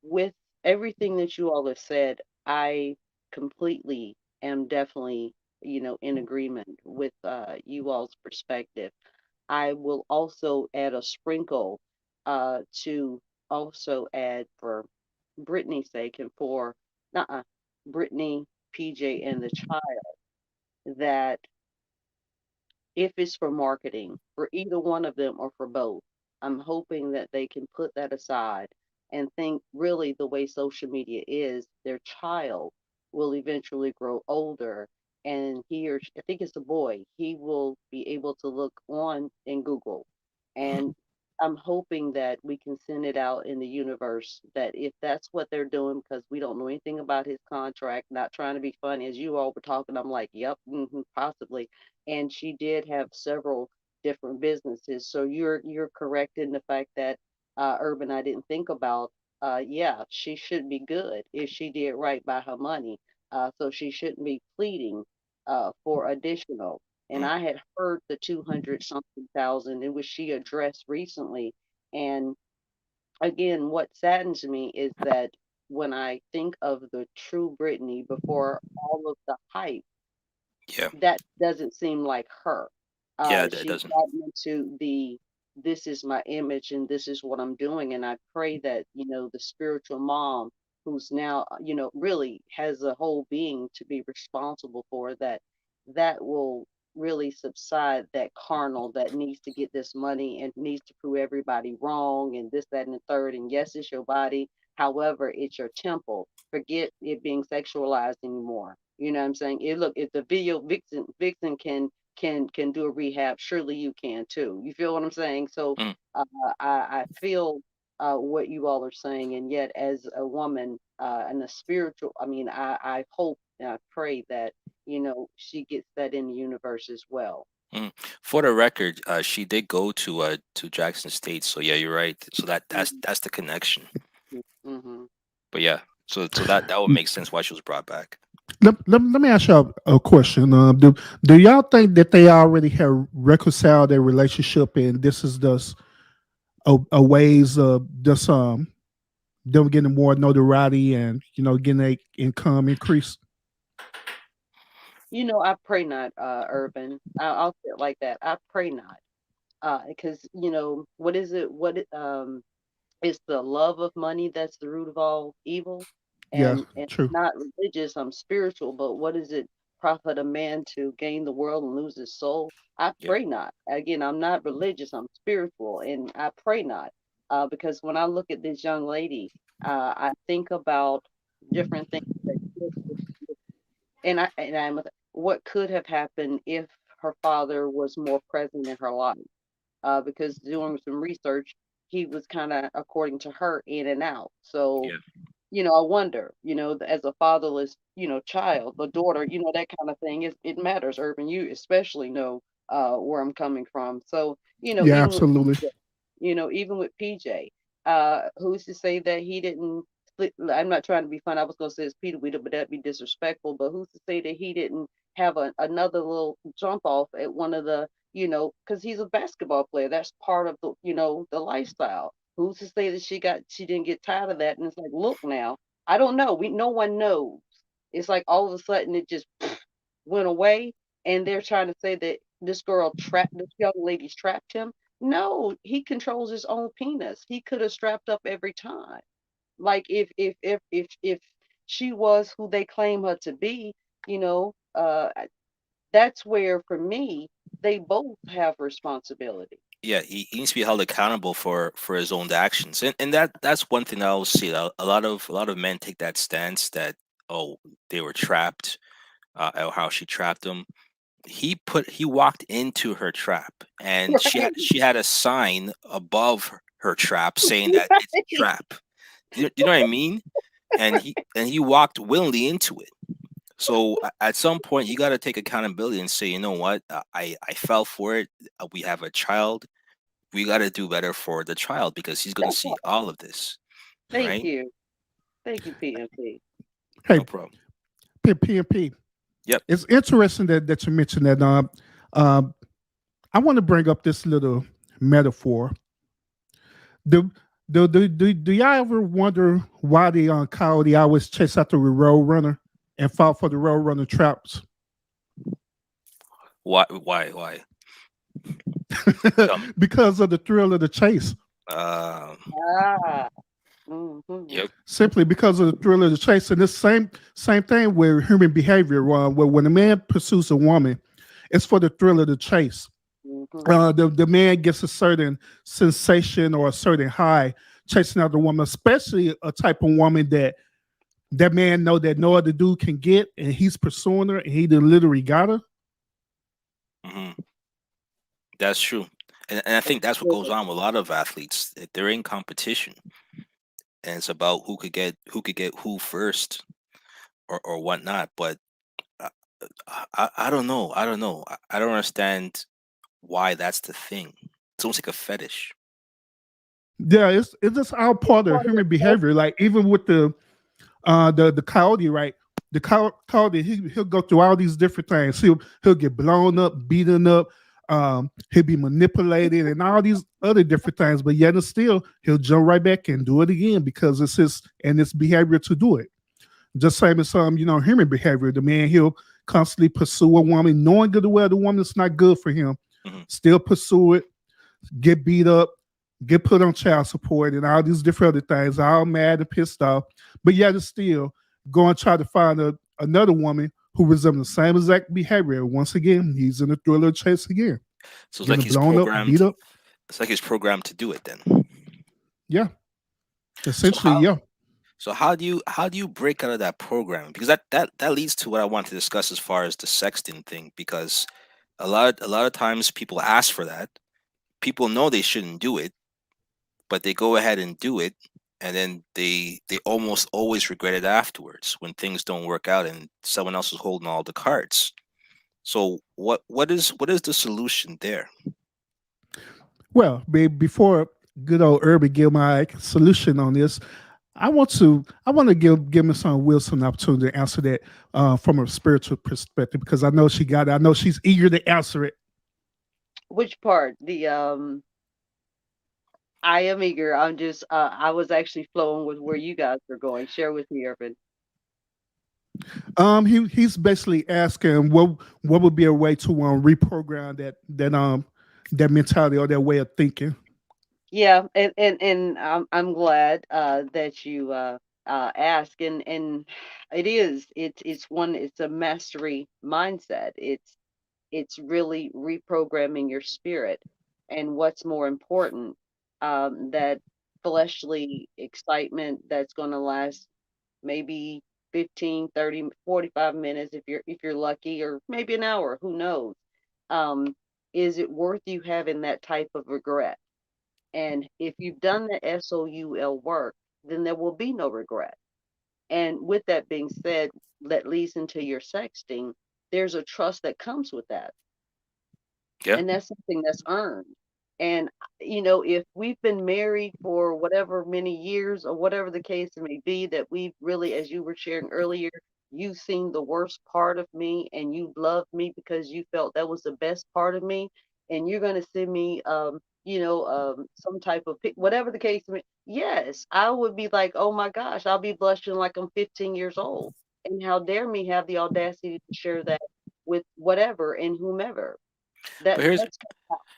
with everything that you all have said, I completely am definitely, in agreement with you all's perspective. I will also add a sprinkle to also add for Brittany's sake and for Brittany, PJ, and the child that if it's for marketing, for either one of them or for both, I'm hoping that they can put that aside and think really the way social media is, their child will eventually grow older and I think it's a boy, he will be able to look on in Google. Mhm. And I'm hoping that we can send it out in the universe that if that's what they're doing, because we don't know anything about his contract, not trying to be funny, as you all were talking, I'm like, yep, possibly. And she did have several different businesses. So you're correct in the fact that Urban, I didn't think about. Yeah, she should be good if she did right by her money. So she shouldn't be pleading for additional. And Mm. I had heard the 200 something thousand in which she addressed recently. And again, what saddens me is that when I think of the true Brittany before all of the hype, Yeah, that doesn't seem like her. yeah, that She's doesn't. gotten into the this is my image and this is what I'm doing. And I pray that, the spiritual mom who's now, really has a whole being to be responsible for that, that will really subside that carnal that needs to get this money and needs to prove everybody wrong and this, that, and the third. And yes, it's your body. However, it's your temple. Forget it being sexualized anymore. You know what I'm saying? Look, if the video vixen can do a rehab, surely you can too. You feel what I'm saying? So Mm. I feel what you all are saying, and yet as a woman and a spiritual, I mean, I hope and I pray that she gets that in the universe as well. Mm. For the record, she did go to Jackson State. So yeah, you're right. So that's the connection. Mm-hmm. But yeah, so that would make sense why she was brought back. Let me ask y'all a question. Do y'all think that they already have reconciled their relationship and this is just a ways of just them getting more notoriety and getting a income increase? I pray not, Urban. I'll say it like that. I pray not. Because what is it? It's the love of money that's the root of all evil. Yeah, And true. not religious, I'm spiritual, but what does it profit a man to gain the world and lose his soul? I Yeah. pray not. Again, I'm not religious, I'm spiritual, and I pray not. Because when I look at this young lady, I think about different things that and what could have happened if her father was more present in her life. Because doing some research, he was kind of, according to her, in and out. So, Yeah. I wonder, as a fatherless, child, a daughter, that kind of thing, it matters. Urban, you especially know where I'm coming from. So, Yeah, even with absolutely. even with PJ, who's to say that he didn't I'm not trying to be fun. I was gonna say it's Peter Weeder, but that'd be disrespectful. But who's to say that he didn't have another little jump off at one of the, because he's a basketball player. That's part of the lifestyle. Who's to say that she didn't get tired of that? And it's like, look now, I don't know. No one knows. It's like all of a sudden it just went away, and they're trying to say that this young lady's trapped him. No, he controls his own penis. He could have strapped up every time. Like if she was who they claim her to be, you know, uh, that's where for me they both have responsibility. Yeah, he needs to be held accountable for his own actions, and that's one thing I always see. A lot of men take that stance that, oh, they were trapped, or how she trapped them. He walked into her trap, and she had a sign above her trap saying that it's a Right. trap. Do you know what I mean? And he walked willingly into it. So at some point, you got to take accountability and say, you know what, I fell for it. We have a child. We got to do better for the child because he's going to That's see all. all of this, Thank right? you. Thank you, PMP. Hey, No problem. PNP. Yep. It's interesting that you mentioned that. Um, I want to bring up this little metaphor. Do do y'all ever wonder why the coyote always chase after the road runner and fall for the road runner traps? Why? Why? Why? Tell me. Because of the thrill of the chase. Um. Ah. Hmm. Yep. Simply because of the thrill of the chase. And this same thing with human behavior. Where when a man pursues a woman, it's for the thrill of the chase. Hmm. The man gets a certain sensation or a certain high chasing after a woman, especially a type of woman that man know that no other dude can get, and he's pursuing her, and he done literally got her. Hmm. That's true, and I think that's what goes on with a lot of athletes. They're in competition, and it's about who could get who first, or whatnot. But I, I don't know. I don't know. I don't understand why that's the thing. It's almost like a fetish. Yeah, it's just all part of human behavior. Like even with the coyote, right? The coyote, he'll go through all these different things. He'll get blown up, beaten up. He'll be manipulated and all these other different things. But yet and still, he'll jump right back and do it again because it's his and it's behavior to do it. Just same as human behavior. The man, he'll constantly pursue a woman, knowing good and well the woman's not good for him. Hmm. Still pursue it, get beat up, get put on child support, and all these different other things, all mad and pissed off. But yet it's still go and try to find another woman who resembles the same exact behavior. Once again, he's in the thriller chase again, So it's like getting he's blown up, beat programmed. up. It's like he's programmed to do it. Then. Yeah, So essentially, how? yeah. So how do you break out of that program? Because that leads to what I want to discuss as far as the sexting thing. Because a lot of times people ask for that. People know they shouldn't do it, but they go ahead and do it, and then they almost always regret it afterwards when things don't work out and someone else is holding all the cards. So what is the solution there? Well, before good old Irby give my solution on this, I want to give Miss Wilson an opportunity to answer that from a spiritual perspective because I know she got it. I know she's eager to answer it. Which part? The I am eager. I was actually flowing with where you guys are going. Share with me, Urban. He's basically asking what would be a way to reprogram that mentality or that way of thinking. Yeah, and I'm glad that you ask, and it's a mastery mindset. It's really reprogramming your spirit, and what's more important, that fleshly excitement that's going to last maybe 15, 30, 45 minutes if you're lucky, or maybe an hour, who knows. Um, is it worth you having that type of regret? And if you've done the SOUL work, then there will be no regret. And with that being said, that leads into your sexting. There's a trust that comes with that, Yeah. and that's something that's earned. And if we've been married for whatever many years, or whatever the case may be, that we've really, as you were sharing earlier, you've seen the worst part of me and you loved me because you felt that was the best part of me, and you're going to send me some type of whatever the case may, yes, I would be like, oh my gosh, I'll be blushing like I'm 15 years old. And how dare me have the audacity to share that with whatever and whomever. But here's, That's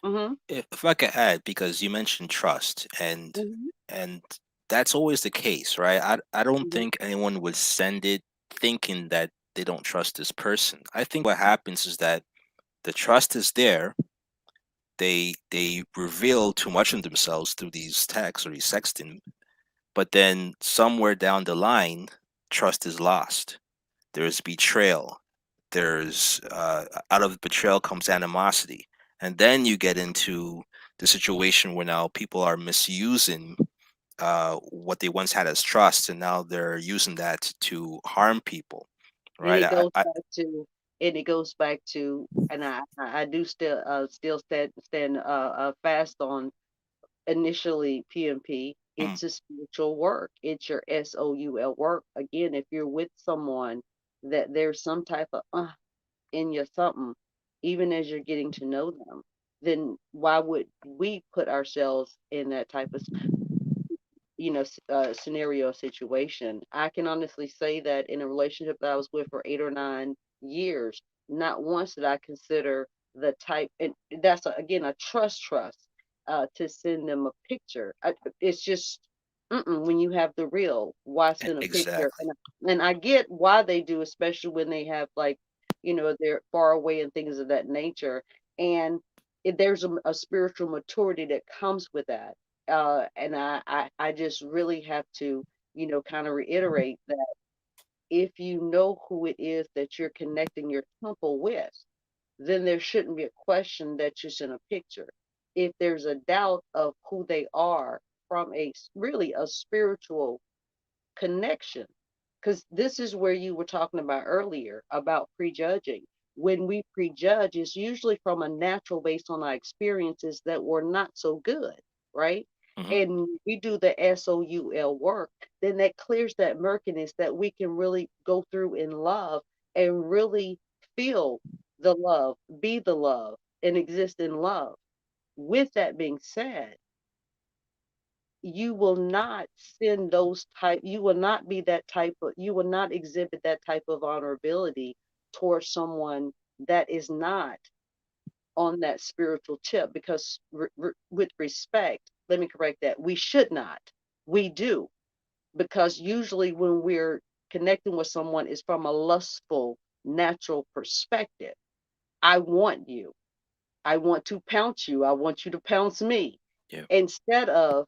mhm, if I could add, because you mentioned trust, mhm, and that's always the case, right? I don't mhm. think anyone would send it thinking that they don't trust this person. I think what happens is that the trust is there. They reveal too much of themselves through these texts or these sexting, but then somewhere down the line, trust is lost. There's betrayal. There's out of betrayal comes animosity, and then you get into the situation where now people are misusing what they once had as trust, and now they're using that to harm people, And right? it goes back to, and I do still stand fast on initially PMP. Mm, It's a spiritual work. It's your SOUL work. Again, if you're with someone that there's some type of in your something, even as you're getting to know them, then why would we put ourselves in that type of scenario situation? I can honestly say that in a relationship that I was with for 8 or 9 years, not once did I consider the type, and that's again a trust, to send them a picture. It's just, when you have the real, why send a picture? exactly. And I get why they do, especially when they have, like, they're far away and things of that nature. And there's a spiritual maturity that comes with that. And I just really have to, kind of reiterate that if you know who it is that you're connecting your temple with, then there shouldn't be a question that you send a picture. If there's a doubt of who they are from really a spiritual connection, because this is where you were talking about earlier about prejudging. When we prejudge, it's usually from a natural based on our experiences that were not so good, right? Hmm. And we do the SOUL work, then that clears that murkiness that we can really go through in love and really feel the love, be the love, and exist in love. With that being said, you will not you will not be that type of, you will not exhibit that type of vulnerability towards someone that is not on that spiritual tip, because with respect, let me correct that, we should not, we do, because usually when we're connecting with someone is from a lustful natural perspective. I want you, I want to pounce you, I want you to pounce me, Yeah. instead of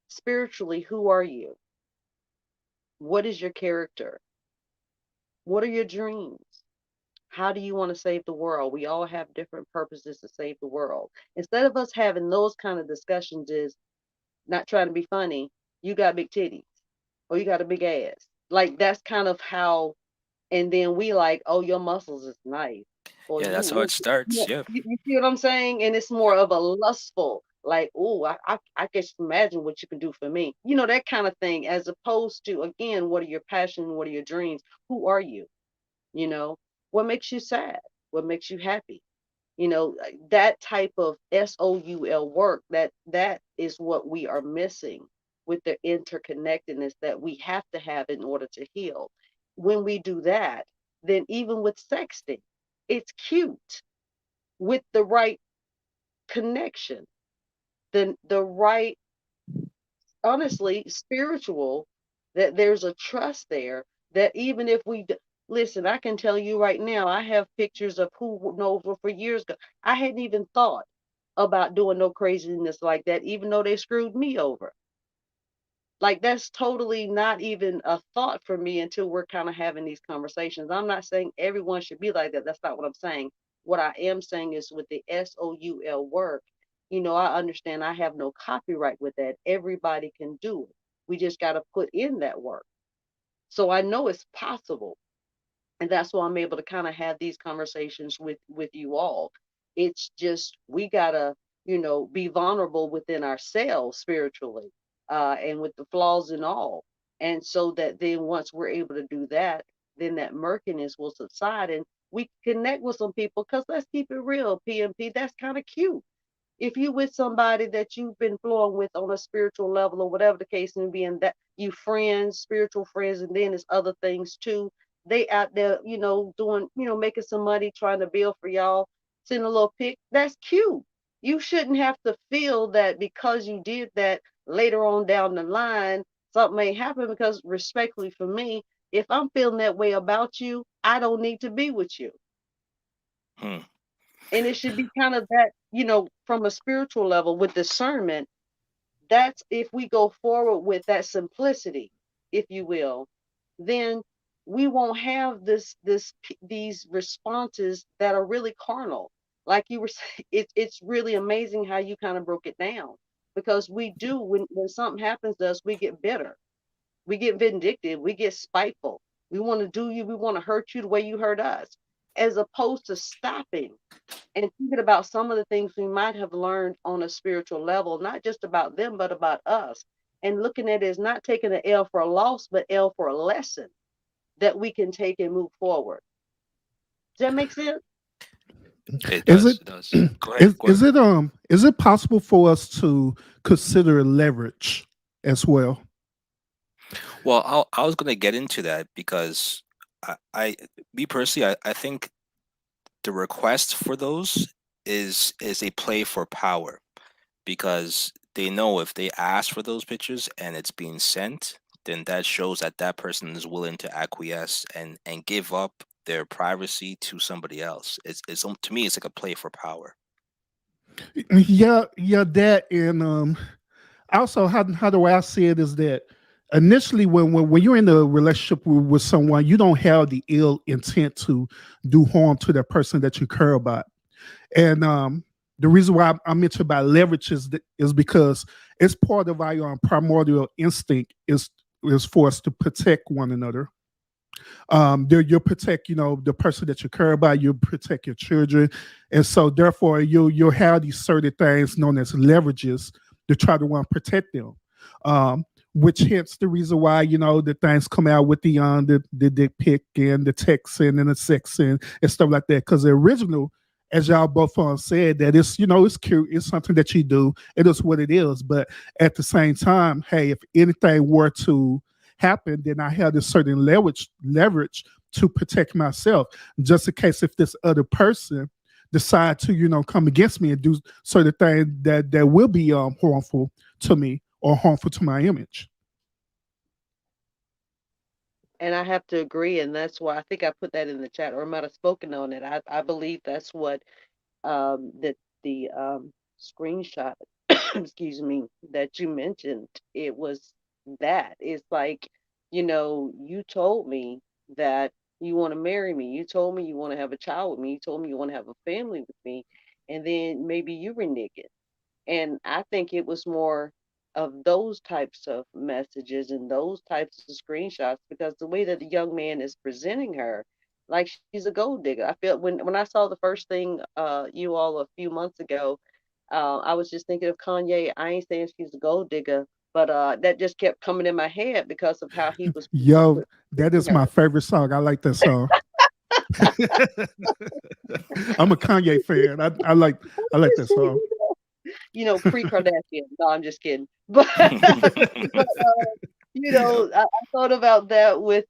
spiritually, who are you? What is your character? What are your dreams? How do you want to save the world? We all have different purposes to save the world. Instead of us having those kind of discussions, is not trying to be funny. You got big titties, or you got a big ass. Like, that's kind of how. And then we like, oh, your muscles is nice, or Yeah, you, that's how it starts. Yeah. you see what I'm saying? And it's more of a lustful, like, oh, I can just imagine what you can do for me, that kind of thing, as opposed to, again, what are your passions, what are your dreams, who are you, you know, what makes you sad, what makes you happy, that type of SOUL work, that is what we are missing with the interconnectedness that we have to have in order to heal. when we do that, then even with sexting, it's cute with the right connection, the right, honestly, spiritual, that there's a trust there, that even if listen, I can tell you right now, I have pictures of who knows for years ago. I hadn't even thought about doing no craziness like that, even though they screwed me over. Like, that's totally not even a thought for me until we're kind of having these conversations. I'm not saying everyone should be like that. That's not what I'm saying. What I am saying is with the SOUL work, I understand I have no copyright with that. Everybody can do it. We just got to put in that work. So I know it's possible. And that's why I'm able to kind of have these conversations with you all. It's just we gotta be vulnerable within ourselves spiritually, and with the flaws and all, and so that then once we're able to do that, then that murkiness will subside and we connect with some people. Because let's keep it real, PMP, that's kind of cute if you with somebody that you've been flowing with on a spiritual level or whatever the case may be, and that you friends, spiritual friends, and then there's other things too. They out there, doing, making some money, trying to build for y'all, send a little pic. That's cute. You shouldn't have to feel that because you did that later on down the line, something may happen, because respectfully for me, if I'm feeling that way about you, I don't need to be with you. Hmm. And it should be kind of that, from a spiritual level with discernment. That's if we go forward with that simplicity, if you will, then we won't have these responses that are really carnal. Like you were saying, it's really amazing how you kind of broke it down, because we do, when something happens to us, we get bitter, we get vindictive, we get spiteful. We want to do you, we want to hurt you the way you hurt us, as opposed to stopping and thinking about some of the things we might have learned on a spiritual level, not just about them, but about us. And looking at it as not taking an L for a loss, but L for a lesson that we can take and move forward. Does that make sense? It Is does. it It does. Go ahead. Go ahead. is it possible for us to consider leverage as well? Well, I was going to get into that because I me personally, I think the request for those is a play for power, because they know if they ask for those pictures and it's being sent, then that shows that that person is willing to acquiesce and give up their privacy to somebody else. It's to me, it's like a play for power. Yeah, yeah, that. And also, how the way I see it is that initially, when you're in a relationship with someone, you don't have the ill intent to do harm to that person that you care about. And the reason why I mentioned about leverage is because it's part of our primordial instinct is for us to protect one another. You'll protect, the person that you care about. You'll protect your children, and so therefore you'll have these certain things known as leverages to try to want to protect them. Which hence the reason why the things come out with the dick pic and the texting and the sexing and stuff like that. Because the original, as y'all both said, that it's cute, it's something that you do, it is what it is. But at the same time, hey, if anything were to happen, then I have this certain leverage to protect myself, just in case if this other person decide to come against me and do certain things that will be harmful to me or harmful to my image. And I have to agree, and that's why I think I put that in the chat, or I might have spoken on it. I believe that's what that the screenshot, excuse me, that you mentioned. It was that. It's like, you told me that you want to marry me. You told me you want to have a child with me. You told me you want to have a family with me, and then maybe you renege. And I think it was more of those types of messages and those types of screenshots, because the way that the young man is presenting her, like she's a gold digger. I felt when I saw the first thing, you all a few months ago, I was just thinking of Kanye. I ain't saying she's a gold digger, but that just kept coming in my head because of how he was Yo, that is presenting my her. favorite song. I like that song. I'm a Kanye fan. I like that song. Pre-Kardashian. No, I'm just kidding. But I thought about that with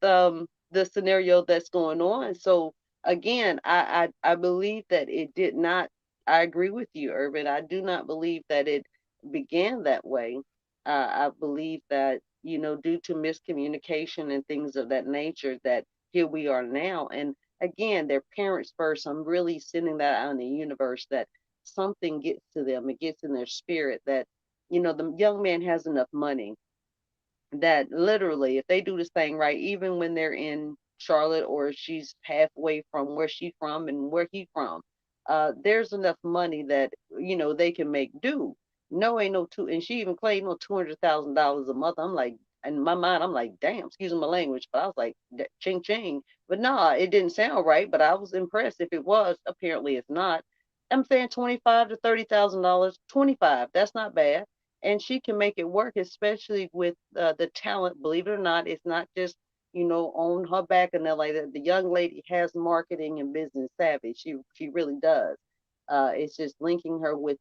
the scenario that's going on. So again, I believe that it did not. I agree with you, Urban. I do not believe that it began that way. I believe that, due to miscommunication and things of that nature, that here we are now. And again, their parents first. I'm really sending that out in the universe that something gets to them. It gets in their spirit that, the young man has enough money that literally, if they do this thing right, even when they're in Charlotte or she's halfway from where she from and where he from, there's enough money that they can make do. No, ain't no two, and she even claimed no $200,000 a month. I'm like, in my mind, I'm like, damn, excuse my language, but I was like, ching ching. But nah, it didn't sound right. But I was impressed. If it was, apparently it's not. I'm saying 25 to 30,000 dollars. 25, that's not bad, and she can make it work, especially with the talent. Believe it or not, it's not just on her back and that like that. The young lady has marketing and business savvy. She really does. It's just linking her with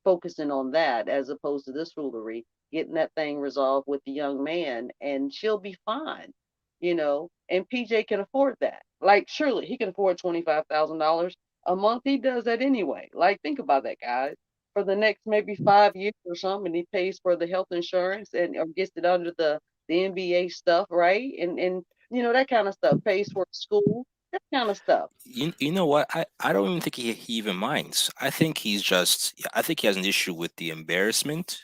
focusing on that as opposed to this foolery, getting that thing resolved with the young man, and she'll be fine. And PJ can afford that. Like, surely he can afford $25,000 a month. He does that anyway. Like, think about that, guys, for the next maybe 5 years or something. And he pays for the health insurance and or gets it under the NBA stuff, right? And that kind of stuff. Pays for school, that kind of stuff. You know what? I don't even think he even minds. I think he has an issue with the embarrassment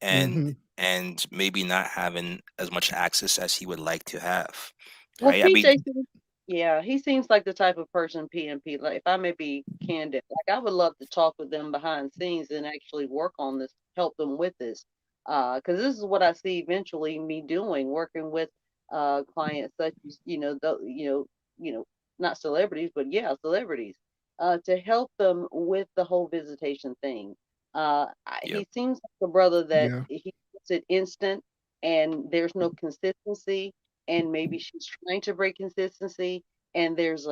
and Hmm. and maybe not having as much access as he would like to have. Well, Right? I mean, PJ seems, yeah, he seems like the type of person, PNP. Like, if I may be candid, like I would love to talk with them behind scenes and actually work on this, help them with this, because this is what I see eventually me doing, working with clients such as you know, not celebrities, but yeah, celebrities, to help them with the whole visitation thing. yep. He seems like a brother that Yeah. he gets it instant, and there's no consistency, and maybe she's trying to break consistency, and he's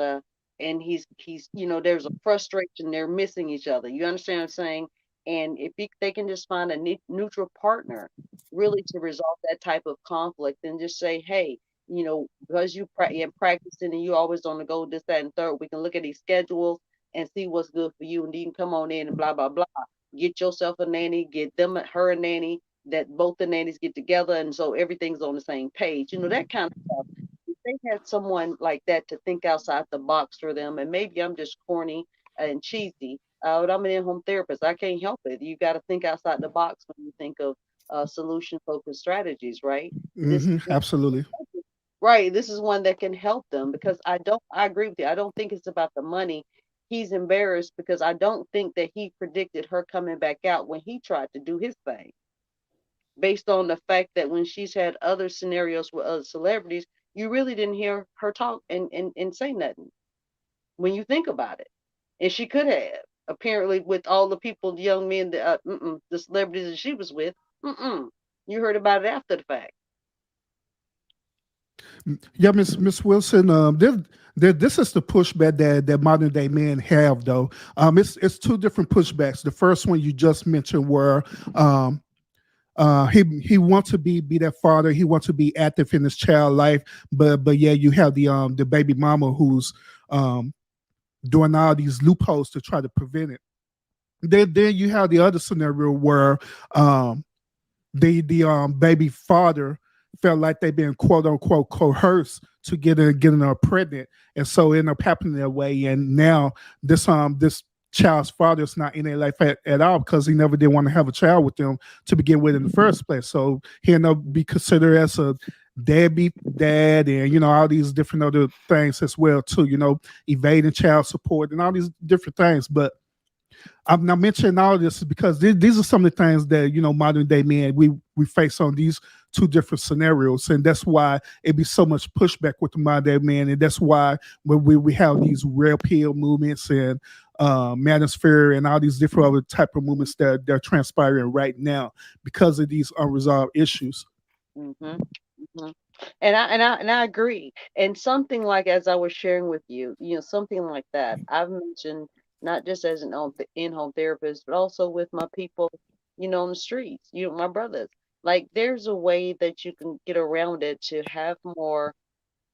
there's a frustration, they're missing each other, you understand what I'm saying? And if they can just find a neutral partner really to resolve that type of conflict, and just say, hey, because you're practicing and you always on the go, this, that, and third, we can look at these schedules and see what's good for you, and you can come on in and blah blah blah, get yourself a nanny, get them her a nanny, that both the nannies get together, and so everything's on the same page. That kind of stuff. If they had someone like that to think outside the box for them, and maybe I'm just corny and cheesy, but I'm an in-home therapist. I can't help it. You got to think outside the box when you think of solution-focused strategies, right? This Hmm. Absolutely. right. This is one that can help them, because I agree with you. I don't think it's about the money. He's embarrassed because I don't think that he predicted her coming back out when he tried to do his thing, based on the fact that when she's had other scenarios with other celebrities, you really didn't hear her talk and say nothing when you think about it. And she could have, apparently, with all the people, the young men, the celebrities that she was with. Mm-mm. You heard about it after the fact. Yeah, Miss Wilson. This is the pushback that modern day men have, though. It's two different pushbacks. The first one you just mentioned, where um, he wants to be that father. He wants to be active in his child life, but yeah, you have the baby mama who's um, doing all these loopholes to try to prevent it. Then you have the other scenario where um, the baby father felt like they've been quote unquote coerced to getting her pregnant, and so it ended up happening that way. And now this child's father is not in their life at all, because he never did want to have a child with them to begin with in the first place. So he ended up be considered as a deadbeat dad, and all these different other things as well too. Evading child support and all these different things, but I'm not mentioning all this because these are some of the things that modern day men we face on these two different scenarios, and that's why it be so much pushback with the modern day man, and that's why when we have these real pill movements and manosphere and all these different other type of movements that they're transpiring right now because of these unresolved issues. Hmm. Hmm. And I agree. And something like, as I was sharing with you, something like that. I've mentioned, not just as an in-home therapist, but also with my people, on the streets. My brothers. Like, there's a way that you can get around it to have more.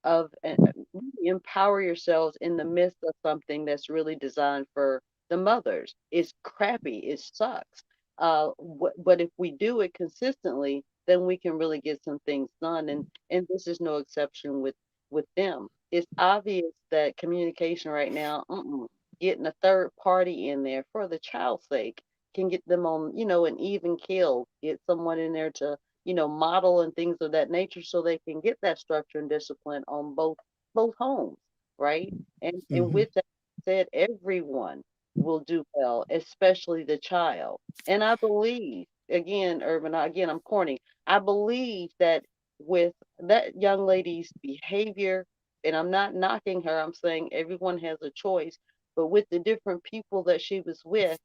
really empower yourselves in the midst of something that's really designed for the mothers. It's crappy. It sucks. But if we do it consistently, then we can really get some things done. And this is no exception with them. It's obvious that communication right now, getting a third party in there for the child's sake can get them on, an even keel. Get someone in there to model and things of that nature so they can get that structure and discipline on both homes, right? And Hmm. with that said, everyone will do well, especially the child. And I believe, again, Urban, again, I'm corny. I believe that with that young lady's behavior, and I'm not knocking her, I'm saying everyone has a choice, but with the different people that she was with,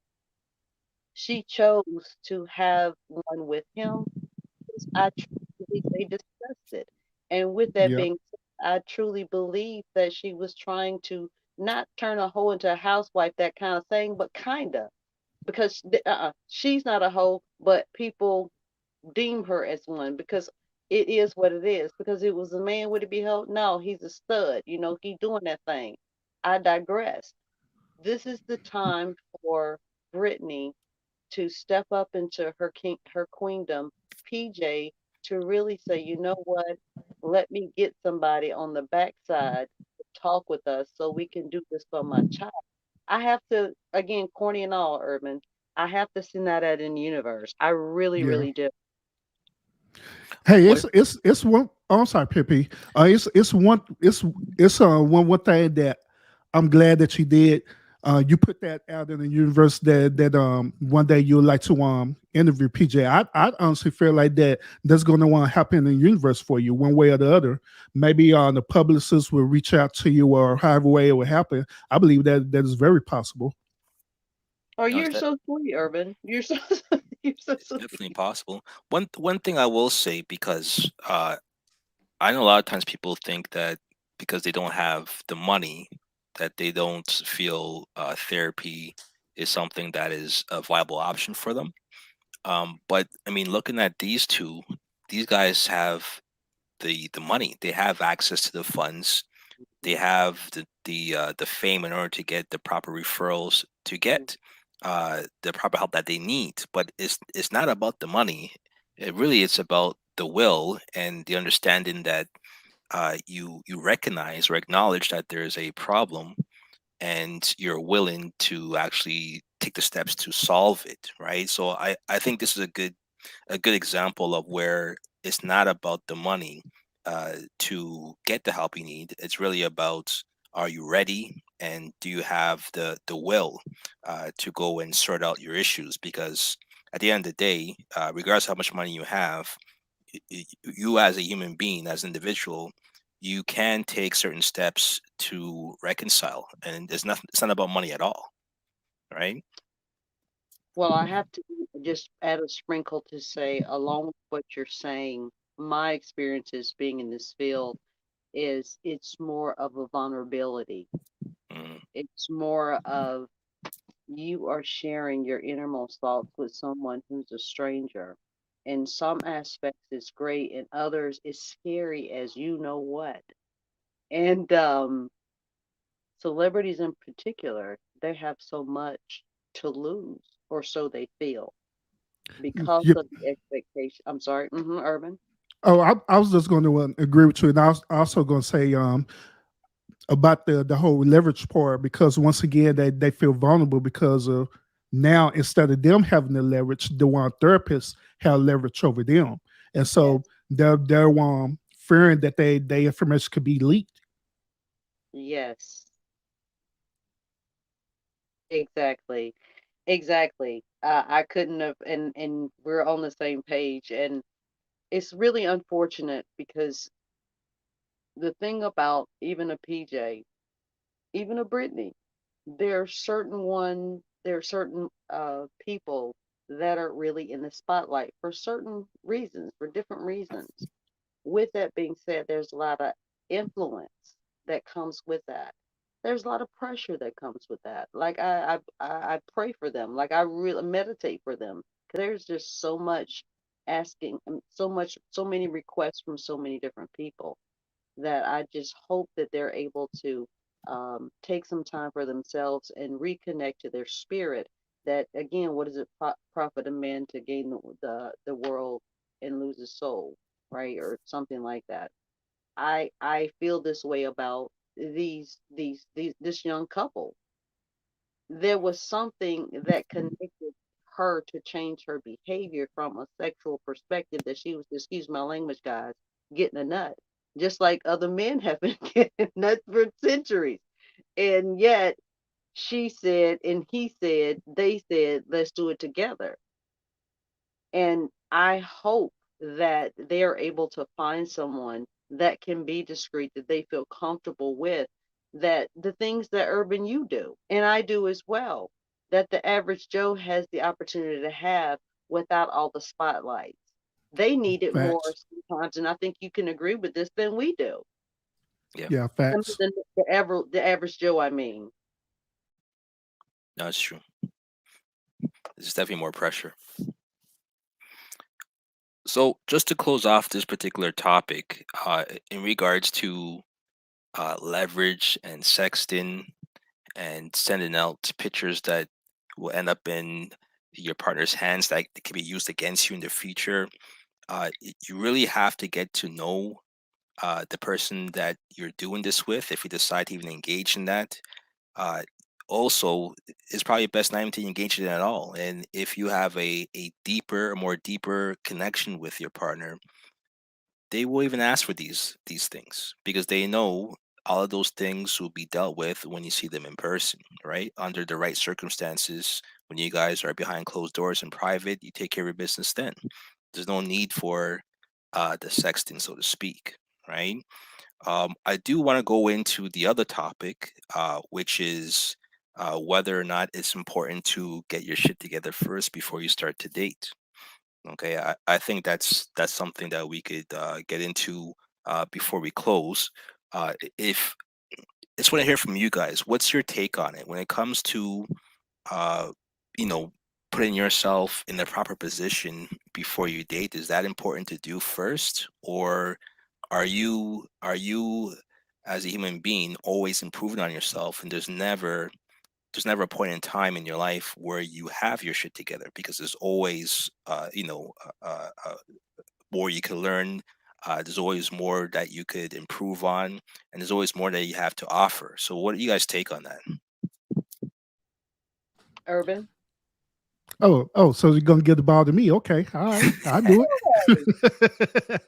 she chose to have one with him. I truly believe they discussed it. And with that Yeah. being said, I truly believe that she was trying to not turn a hoe into a housewife, that kind of thing, but kinda. Because she's not a hoe, but people deem her as one because it is what it is. Because it was a man, would it be held? No, he's a stud. He doing that thing. I digress. This is the time for Brittany to step up into her queendom, PJ, to really say, you know what? Let me get somebody on the backside to talk with us so we can do this for my child. I have to, again, corny and all, Urban. I have to send that out in the universe. I really, Yeah. really do. Hey, What? it's one. Oh, I'm sorry, Pippi. It's one thing that I'm glad that you did. You put that out in the universe that one day you'd like to interview PJ. I honestly feel like that's going to happen in the universe for you one way or the other. Maybe the publicist will reach out to you or however way it will happen. I believe that is very possible. Oh, No, you're so sweet, Urban. You're so you're so it's definitely sweet. possible. One thing I will say, because I know a lot of times people think that because they don't have the money, that they don't feel therapy is something that is a viable option for them. But I mean, looking at these two, these guys have the money. They have access to the funds. They have the fame in order to get the proper referrals, to get the proper help that they need. But it's not about the money. It really is about the will and the understanding that you recognize or acknowledge that there is a problem, and you're willing to actually take the steps to solve it, right? So I think this is a good example of where it's not about the money to get the help you need. It's really about, are you ready, and do you have the will to go and sort out your issues? Because at the end of the day, regardless of how much money you have, you as a human being, as an individual, you can take certain steps to reconcile, and it's not about money at all, right? Well, I have to just add a sprinkle to say, along with what you're saying, my experiences being in this field is it's more of a vulnerability. Mm. It's more of you are sharing your innermost thoughts with someone who's a stranger. In some aspects, it's great. In others, it's scary as you know what. And celebrities in particular, they have so much to lose, or so they feel, because Yep. of the expectation. I'm sorry, Urban. Oh, I was just going to agree with you, and I was also going to say about the whole leverage part, because once again they feel vulnerable because of now, instead of them having the leverage, the one therapists have leverage over them, and Yes, so they're fearing that their information could be leaked. yes, exactly, exactly. I couldn't have, and we're on the same page, and it's really unfortunate because the thing about even a PJ, even a Brittany, there are certain people that are really in the spotlight for certain reasons, for different reasons. With that being said, there's a lot of influence that comes with that. There's a lot of pressure that comes with that. Like I pray for them. Like I really meditate for them. 'Cause there's just so much asking, so many requests from so many different people. that I just hope that they're able to take some time for themselves and reconnect to their spirit. That again, what does it profit a man to gain the world and lose his soul, right, or something like that? I feel this way about these this young couple. There was something that connected her to change her behavior from a sexual perspective, that she was, excuse my language, guys, getting a nut. Just like other men have been getting nuts for centuries. And yet she said, and he said, they said, let's do it together. And I hope that they are able to find someone that can be discreet, that they feel comfortable with, that the things that Urban you do, and I do as well, that the average Joe has the opportunity to have without all the spotlights. They need it more Facts. sometimes, and I think you can agree with this, than we do. Yeah, Yeah, I mean, facts. the average Joe, I mean. no, it's true. There's definitely more pressure. So, just to close off this particular topic, in regards to leverage and sexting and sending out pictures that will end up in your partner's hands that can be used against you in the future, you really have to get to know the person that you're doing this with if you decide to even engage in that. Uh, also, it's probably best not even to engage in it at all. And if you have a deeper, a more deeper connection with your partner, they will even ask for these things because they know all of those things will be dealt with when you see them in person, right? Under the right circumstances, when you guys are behind closed doors in private, you take care of your business then. There's no need for the sexting, so to speak, right? I do want to go into the other topic, which is whether or not it's important to get your shit together first before you start to date. Okay, I think that's something that we could get into before we close. If I just want to hear from you guys, what's your take on it when it comes to uh, you know putting yourself in the proper position before you date? Is that important to do first, or are you as a human being always improving on yourself, and there's never a point in time in your life where you have your shit together because there's always more you can learn. There's always more that you could improve on, and there's always more that you have to offer. So, what do you guys take on that? Urban. Oh, so you're gonna give the ball to me? Okay, all right, I'll do it.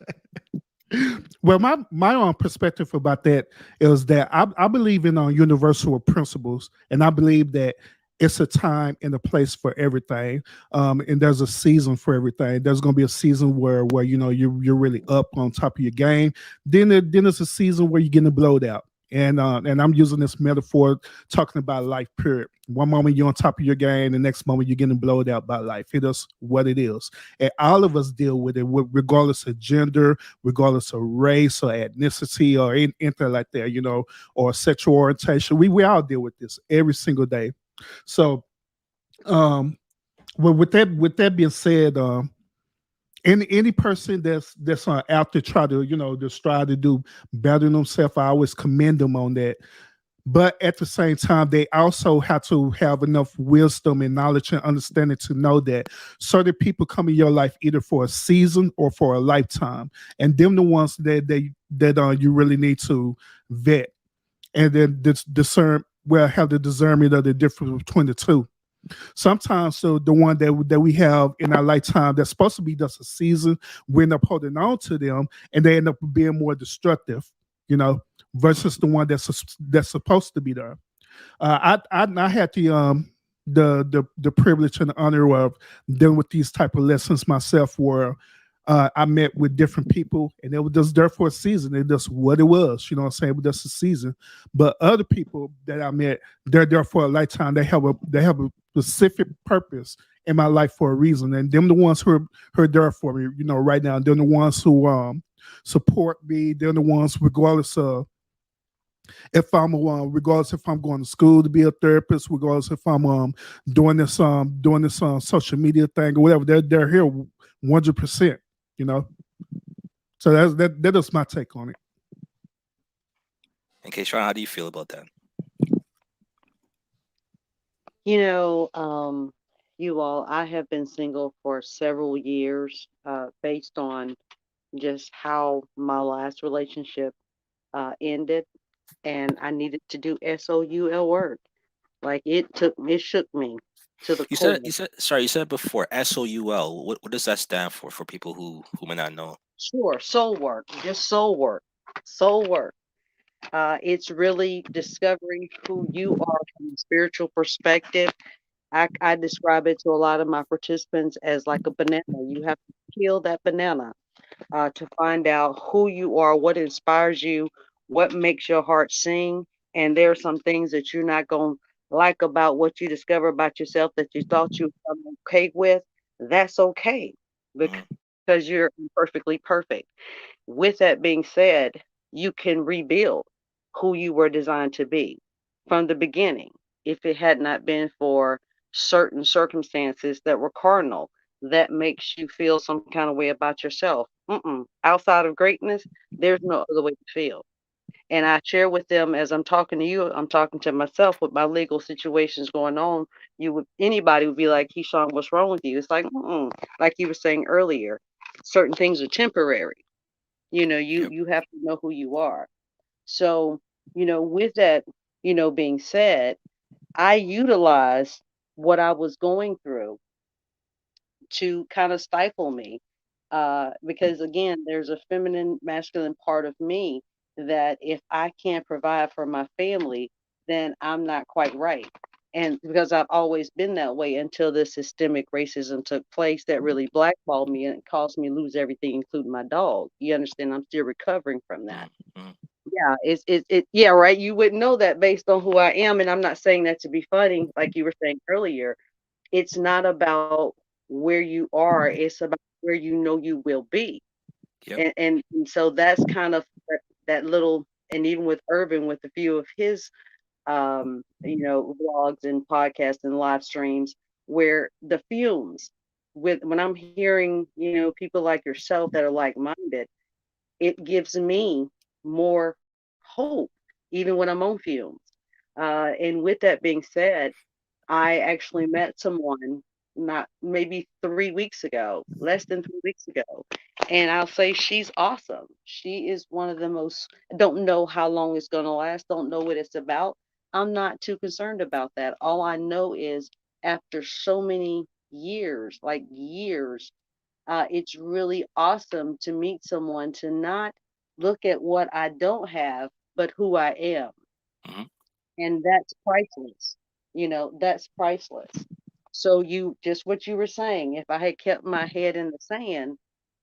Well, my own perspective about that is that I believe in universal principles, and I believe that it's a time and a place for everything, and there's a season for everything. There's going to be a season where you're really up on top of your game. Then it's a season where you're getting blowed out. And I'm using this metaphor talking about life. Period. One moment you're on top of your game, the next moment you're getting blowed out by life. It is what it is, and all of us deal with it, regardless of gender, regardless of race or ethnicity or anything like that, or sexual orientation. We all deal with this every single day. So, well, with that being said, any person that's out to try to to strive to do better than themselves, I always commend them on that. But at the same time, they also have to have enough wisdom and knowledge and understanding to know that certain people come in your life either for a season or for a lifetime, and them the ones that you really need to vet and then discern. Well, have the discernment of the difference between the two. Sometimes, so the one that we have in our lifetime that's supposed to be just a season, we end up holding on to them, and they end up being more destructive, versus the one that's supposed to be there. I had the privilege and the honor of dealing with these type of lessons myself, where I met with different people, and they were just there for a season. It just what it was, you know what I'm saying? But that's a season. But other people that I met, they're there for a lifetime. They have a specific purpose in my life for a reason, and them the ones who are there for me, right now. They're the ones who support me. They're the ones, regardless if I'm going to school to be a therapist, regardless if I'm doing this social media thing or whatever, they're here 100%, you know. So that is my take on it. And Keishawn, how do you feel about that? You know, you all, I have been single for several years, based on just how my last relationship ended, and I needed to do SOUL work. Like it shook me to the core. You said it before, SOUL. What does that stand for people who may not know? Sure, soul work, just soul work, soul work. It's really discovering who you are from a spiritual perspective. I describe it to a lot of my participants as like a banana. You have to peel that banana to find out who you are, what inspires you, what makes your heart sing. And there are some things that you're not going to like about what you discover about yourself that you thought you were okay with. That's okay Hmm. because you're perfectly perfect. With that being said, you can rebuild who you were designed to be from the beginning. If it had not been for certain circumstances that were cardinal, that makes you feel some kind of way about yourself. Outside of greatness, there's no other way to feel. And I share with them as I'm talking to you, I'm talking to myself with my legal situations going on. Anybody would be like, Keyshawn, what's wrong with you? It's like you were saying earlier, certain things are temporary. Yep. You have to know who you are. So, with that, being said, I utilized what I was going through to kind of stifle me. Because again, there's a feminine, masculine part of me that if I can't provide for my family, then I'm not quite right. And because I've always been that way until this systemic racism took place that really blackballed me and caused me to lose everything, including my dog. You understand? I'm still recovering from that. Mm-hmm. Yeah, yeah, right. You wouldn't know that based on who I am. And I'm not saying that to be funny, like you were saying earlier. It's not about where you are, it's about where you know you will be. Yep. And so that's kind of that little, and even with Urban, with a few of his vlogs and podcasts and live streams, where the fumes with when I'm hearing, people like yourself that are like-minded, it gives me more hope, even when I'm on fumes. And with that being said, I actually met someone not maybe 3 weeks ago, less than 3 weeks ago. And I'll say she's awesome. She is one of the most, don't know how long it's going to last, don't know what it's about. I'm not too concerned about that. All I know is after so many years, like years, it's really awesome to meet someone to not look at what I don't have, but who I am. Hmm. And that's priceless. That's priceless. So you just what you were saying, if I had kept my head in the sand,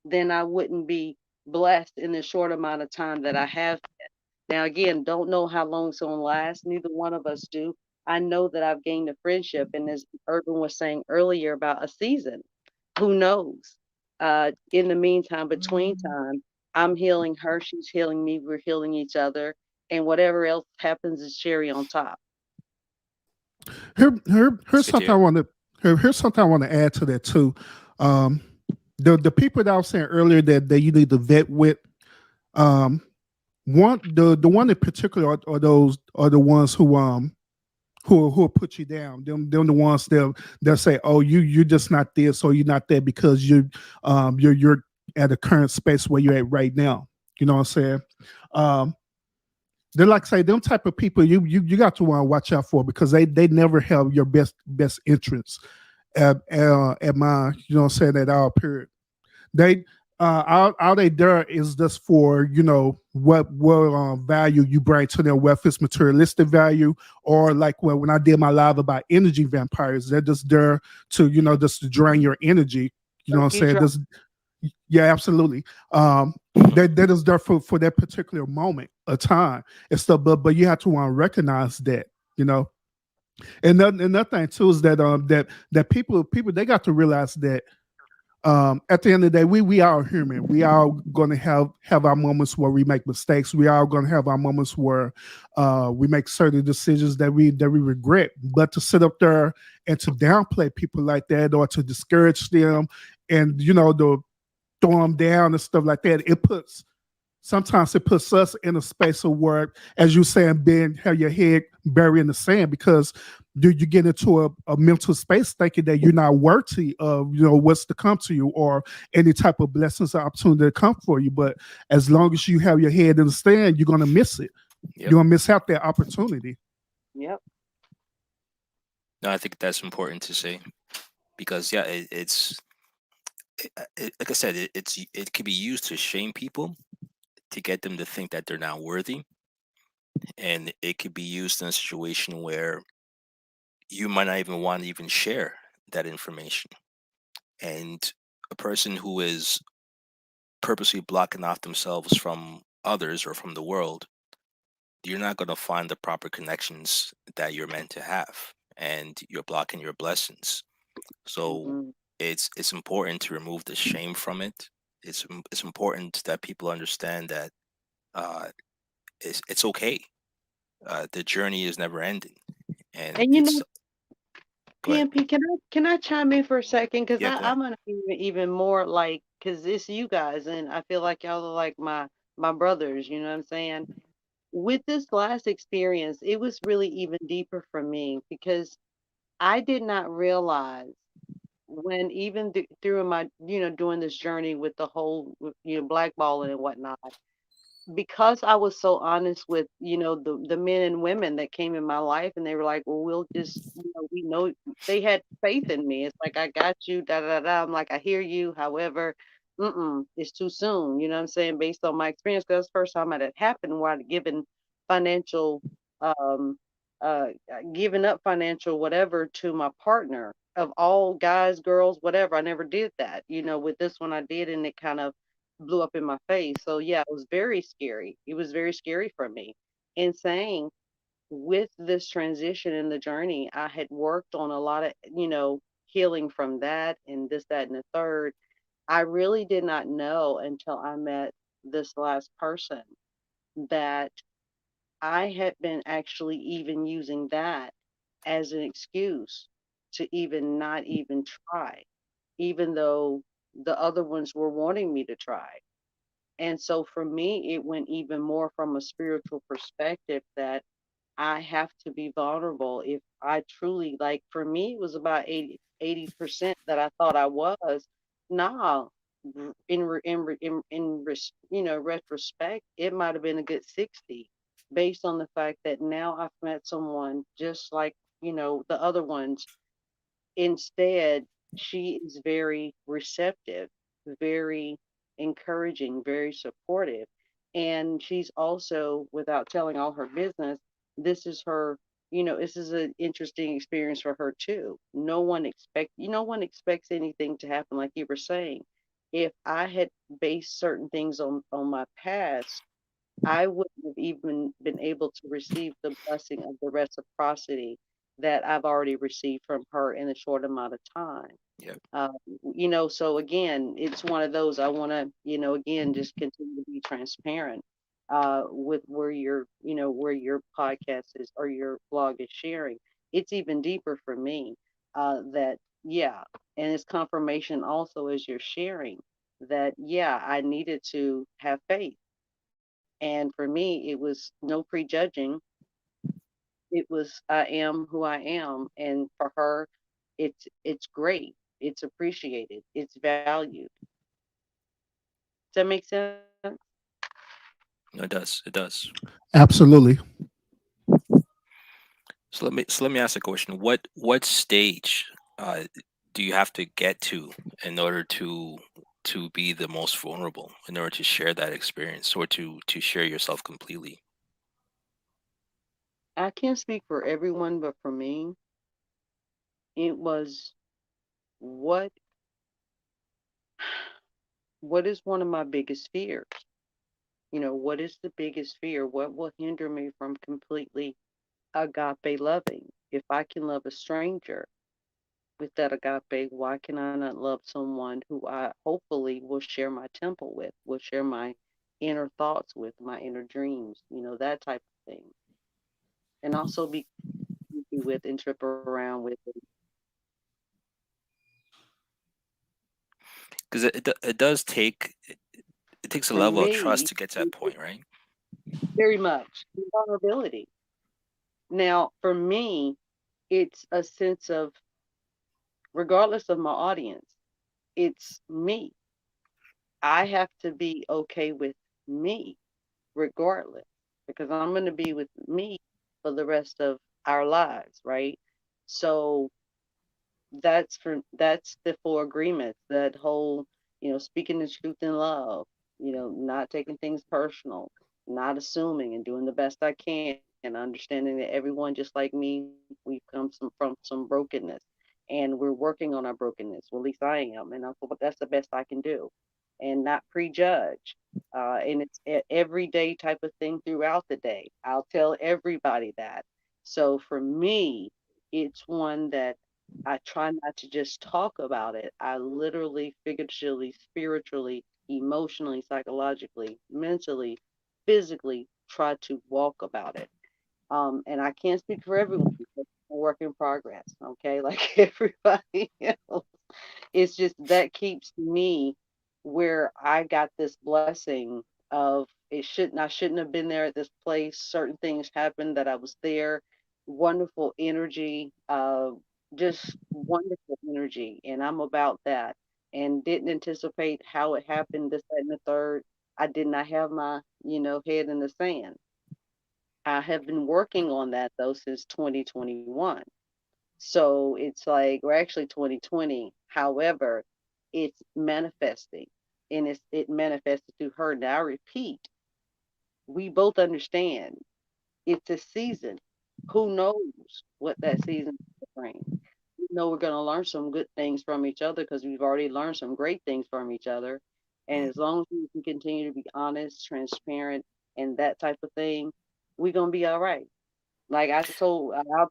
then I wouldn't be blessed in the short amount of time that I have been. Now again, don't know how long it's gonna last. Neither one of us do. I know that I've gained a friendship, and as Urban was saying earlier about a season, who knows? In the meantime, between time, I'm healing her, she's healing me, we're healing each other, and whatever else happens is cherry on top. That's Here's good to something I hear. want to here's something I want to add to that too. Um, the people that I was saying earlier that you need to vet with, um, the one in particular are those are the ones who will put you down. Them the ones they'll say, oh, you're just not this or you're not that because you're at a current space where you're at right now. You know what I'm saying? Um, they're like say them type of people you got to want to watch out for because they never have your best interests at my you know what I'm saying at our period. They all they there is just for what value you bring to them, whether it's materialistic value or like when I did my live about energy vampires, they're just there to just to drain your energy. You know what I'm Suck you saying? dry. Just yeah, absolutely. That is there for that particular moment of time and stuff. But you have to recognize that, you know. And another thing too is that that people they got to realize that at the end of the day, we are human. We are going to have our moments where we make mistakes. We are going to have our moments where we make certain decisions that we regret. But to sit up there and to downplay people like that or to discourage them and to throw them down and stuff like that, it puts sometimes it puts us in a space of work, as you saying, being have your head buried in the sand because do you get into a mental space thinking that you're not worthy of what's to come to you or any type of blessings or opportunity to come for you. But as long as you have your head in the sand, you're gonna miss it. Yep. You're gonna miss out that opportunity. Yep. No, I think that's important to say because yeah, like I said, it can be used to shame people to get them to think that they're not worthy, and it could be used in a situation where you might not even want to even share that information. And a person who is purposely blocking off themselves from others or from the world, you're not going to find the proper connections that you're meant to have, and you're blocking your blessings. So Hmm. it's important to remove the shame from it. It's important that people understand that uh, it's okay. The journey is never ending, and And it's go ahead. PMP, can I chime in for a second? Because Yeah, go ahead. I'm gonna be even more like, because it's you guys, and I feel like y'all are like my brothers. You know what I'm saying? With this last experience, it was really even deeper for me because I did not realize when even through my doing this journey with the whole blackballing and whatnot, because I was so honest with, the men and women that came in my life, and they were like, "Well, we'll just, we know." They had faith in me. It's like, "I got you, da da da." I'm like, "I hear you." However, it's too soon. You know what I'm saying? Based on my experience, because that's the first time it had happened where I'd given financial, um, giving up financial whatever to my partner of all guys, girls, whatever. I never did that. With this one I did, and it kind of blew up in my face. So yeah, it was very scary. It was very scary for me. And saying with this transition in the journey, I had worked on a lot of, healing from that and this, that, and the third. I really did not know until I met this last person that I had been actually even using that as an excuse to even not even try, even though the other ones were wanting me to try. And so for me, it went even more from a spiritual perspective that I have to be vulnerable. If I truly, like, for me, it was about 80% that I thought I was. Nah, retrospect, it might have been a good 60 based on the fact that now I've met someone just like, the other ones. Instead, she is very receptive, very encouraging, very supportive. And she's also, without telling all her business, this is her, this is an interesting experience for her too. No one expects anything to happen like you were saying. If I had based certain things on my past, I wouldn't have even been able to receive the blessing of the reciprocity that I've already received from her in a short amount of time. Yep. So again, it's one of those I want to, again, just continue to be transparent with where your podcast is or your blog is sharing. It's even deeper for me that, yeah, and it's confirmation also as you're sharing that, yeah, I needed to have faith. And for me, it was no prejudging. It was I am who I am, and for her, it's great. It's appreciated. It's valued. Does that make sense? No, it does. It does. Absolutely. So let me ask a question. What stage uh, do you have to get to in order to be the most vulnerable, in order to share that experience or to share yourself completely? I can't speak for everyone, but for me, it was what what is one of my biggest fears? What is the biggest fear? What will hinder me from completely agape loving? If I can love a stranger with that agape, why can I not love someone who I hopefully will share my temple with, will share my inner thoughts with, my inner dreams, that type of thing, and also be goofy with and trip around with. Because it does take it takes a For level of trust me, to get to that point, right? very much vulnerability. Now, for me, it's a sense of, regardless of my audience, it's me. I have to be okay with me regardless, because I'm going to be with me for the rest of our lives, right? So that's the four agreements, that whole, speaking the truth in love, not taking things personal, not assuming, and doing the best I can, understanding that everyone just like me, we've come from some brokenness, and we're working on our brokenness. Well, at least I am, and that's the best I can do, and not prejudge. And it's an everyday type of thing throughout the day. I'll tell everybody that. So for me, it's one that I try not to just talk about it. I literally, figuratively, spiritually, emotionally, psychologically, mentally, physically try to walk about it. And I can't speak for everyone because it's a work in progress. Okay, like everybody else. It's just that keeps me where I got this blessing of, I shouldn't have been there at this place. Certain things happened that I was there. Wonderful energy, just wonderful energy. And I'm about that. And didn't anticipate how it happened, this, that, and the third. I did not have my, head in the sand. I have been working on that though since 2021. So it's like, we're actually 2020. However, it's manifesting, and it manifested through her. Now, I repeat, we both understand it's a season. Who knows what that season will bring? We know we're going to learn some good things from each other because we've already learned some great things from each other. And Mm. as long as we can continue to be honest, transparent, and that type of thing, we're going to be all right. Like I'll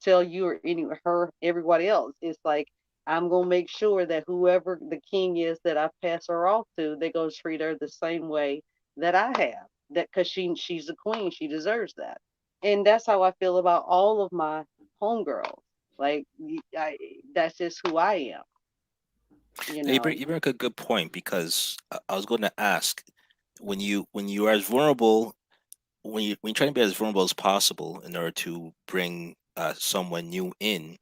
tell you or her, everybody else. It's like, I'm gonna make sure that whoever the king is that I pass her off to, they're gonna treat her the same way that I have. That because she's a queen, she deserves that. And that's how I feel about all of my homegirls. Like, that's just who I am. You Now, know, you bring up a good point because I was going to ask, when you are as vulnerable, when you're trying to be as vulnerable as possible in order to bring someone new in,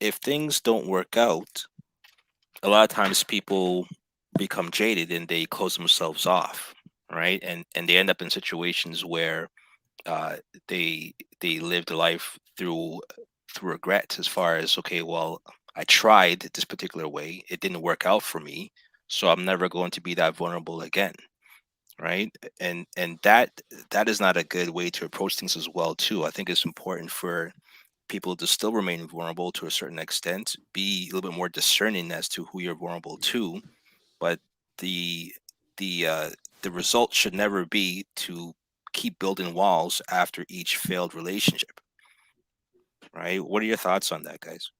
if things don't work out, a lot of times people become jaded and they close themselves off, right? And they end up in situations where uh, they lived a life through regrets, as far as, okay, well, I tried this particular way, it didn't work out for me, so I'm never going to be that vulnerable again, right? And that is not a good way to approach things as well too. I think it's important for people to still remain vulnerable to a certain extent, be a little bit more discerning as to who you're vulnerable to, but the the uh, the result should never be to keep building walls after each failed relationship, right? What are your thoughts on that, guys?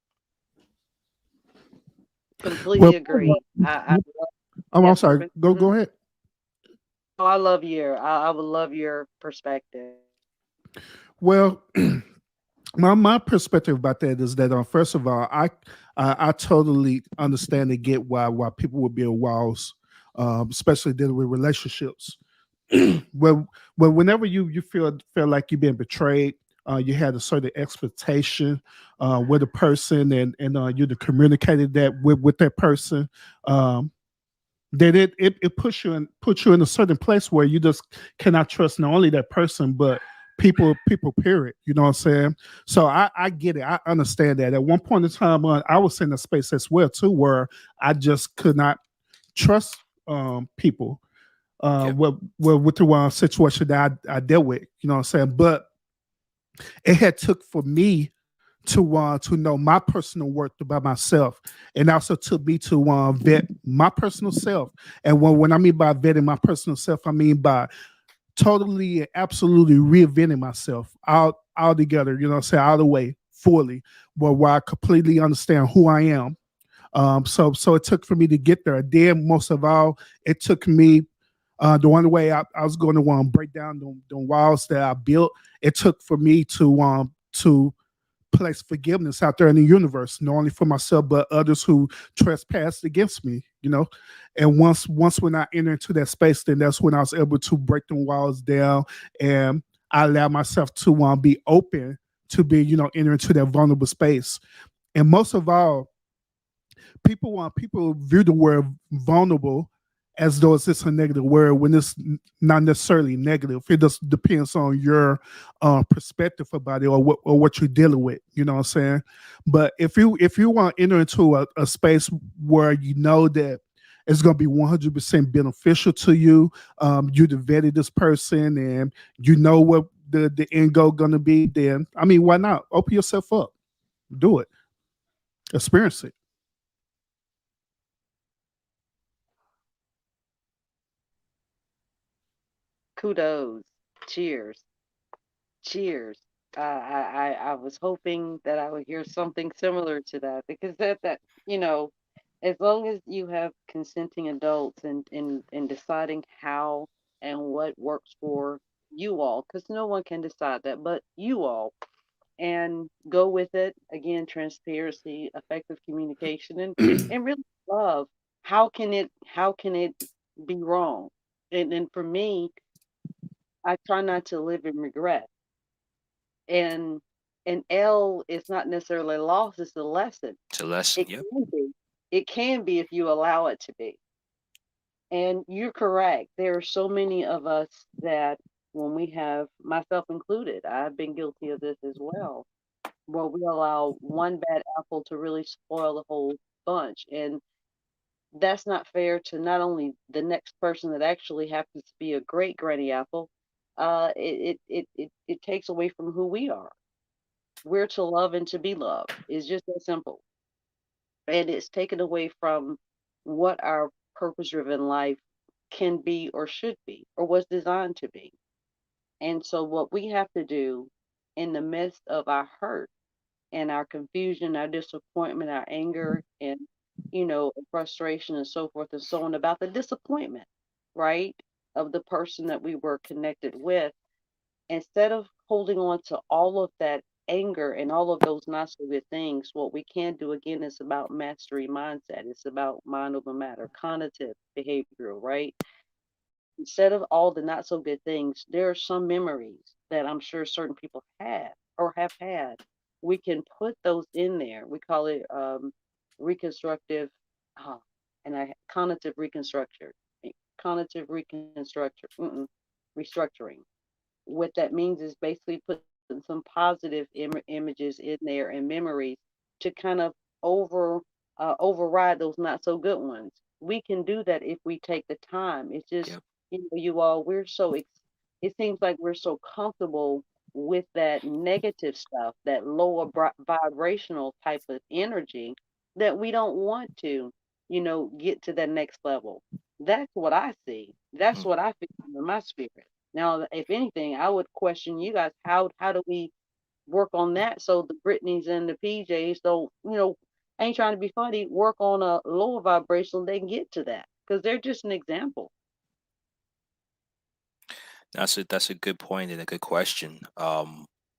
completely Well, agree. I'm Yes, sorry. Griffin. Go ahead. Oh, I love I would love your perspective. Well, my perspective about that is that first of all, I totally understand and get why people would build walls, especially dealing with relationships. well, whenever you feel like you've been betrayed, you had a certain expectation with a person, and you communicated that with that person. Um, that it puts you in a certain place where you just cannot trust not only that person but people period, you know what I'm saying? So I get it, I understand that. At one point in time, I was in a space as well too where I just could not trust people Yeah. with the situation that I dealt with, you know what I'm saying? But it had took for me to know my personal worth about myself, and also took me to vet my personal self. And when I mean by vetting my personal self, I mean by totally and absolutely reinventing myself all together, you know what I'm saying, all the way fully, where I completely understand who I am. So it took for me to get there. Then most of all, it took me the one way I was going to break down the walls that I built. It took for me to place forgiveness out there in the universe, not only for myself but others who trespassed against me. And once when I enter into that space, then that's when I was able to break the walls down, and I allow myself to be open to be enter into that vulnerable space. And most of all, people view the word vulnerable as though it's just a negative word when it's not necessarily negative. It just depends on your perspective about it, or what you're dealing with. You know what I'm saying? But if you want to enter into a space where you know that it's going to be 100% beneficial to you, you vetted this person and you know what the end goal going to be, then I mean, why not open yourself up, do it, experience it. Kudos. Cheers. Cheers. I was hoping that I would hear something similar to that, because that you know, as long as you have consenting adults and deciding how and what works for you all, because no one can decide that but you all, and go with it. Again, transparency, effective communication, and really love. How can it be wrong? And for me, I try not to live in regret. And L is not necessarily a loss, it's a lesson. It's a lesson. It Yep. can be. It can be if you allow it to be. And you're correct. There are so many of us that, when we have, myself included, I've been guilty of this as well, where we allow one bad apple to really spoil the whole bunch. And that's not fair to not only the next person that actually happens to be a great granny apple, it takes away from who we are. We're to love and to be loved. It's just that simple. And it's taken away from what our purpose driven life can be or should be or was designed to be. And so, what we have to do in the midst of our hurt and our confusion, our disappointment, our anger, and frustration and so forth and so on, about the disappointment, right, of the person that we were connected with, instead of holding on to all of that anger and all of those not so good things, what we can do again is about mastery mindset. It's about mind over matter, cognitive behavioral, right? Instead of all the not so good things, there are some memories that I'm sure certain people have or have had. We can put those in there. We call it reconstructive, uh, and I cognitive reconstruction, cognitive reconstruction, restructuring. What that means is basically putting some positive images in there and memories to kind of over override those not so good ones. We can do that if we take the time. It's just, Yep. you all, it seems like we're so comfortable with that negative stuff, that lower vibrational type of energy, that we don't want to, get to that next level. That's what I see. That's Mhm. what I feel in my spirit. Now, if anything, I would question you guys. How do we work on that so the Britneys and the PJs don't, ain't trying to be funny, work on a lower vibration, they can get to that, because they're just an example. That's a good point and a good question.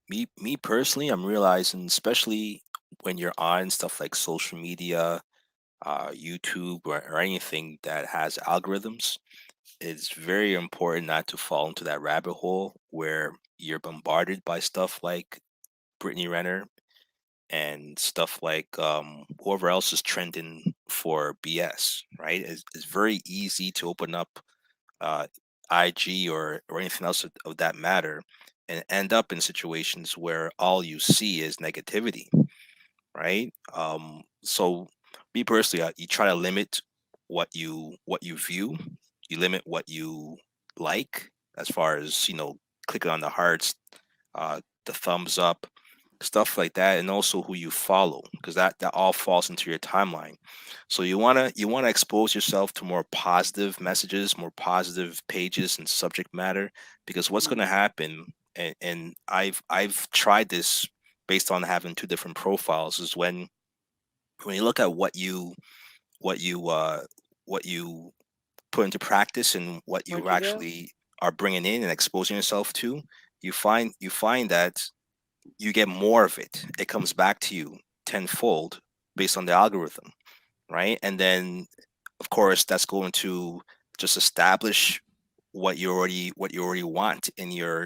Me personally, I'm realizing, especially when you're on stuff like social media, YouTube, or anything that has algorithms, it's very important not to fall into that rabbit hole where you're bombarded by stuff like Brittany Renner and stuff like whoever else is trending for BS. Right? It's very easy to open up uh, IG or anything else of that matter, and end up in situations where all you see is negativity, right? So me personally, you try to limit what you view, you limit what you like, as far as clicking on the hearts, the thumbs up, stuff like that, and also who you follow, because that all falls into your timeline. So you wanna expose yourself to more positive messages, more positive pages and subject matter, because what's Mm. gonna happen, and I've tried this based on having two different profiles, is when you look at what you uh what you put into practice and what you Where'd you go? actually are bringing in and exposing yourself to, you find that you get more of it. It comes back to you tenfold based on the algorithm, right? And then, of course, that's going to just establish what you already want in your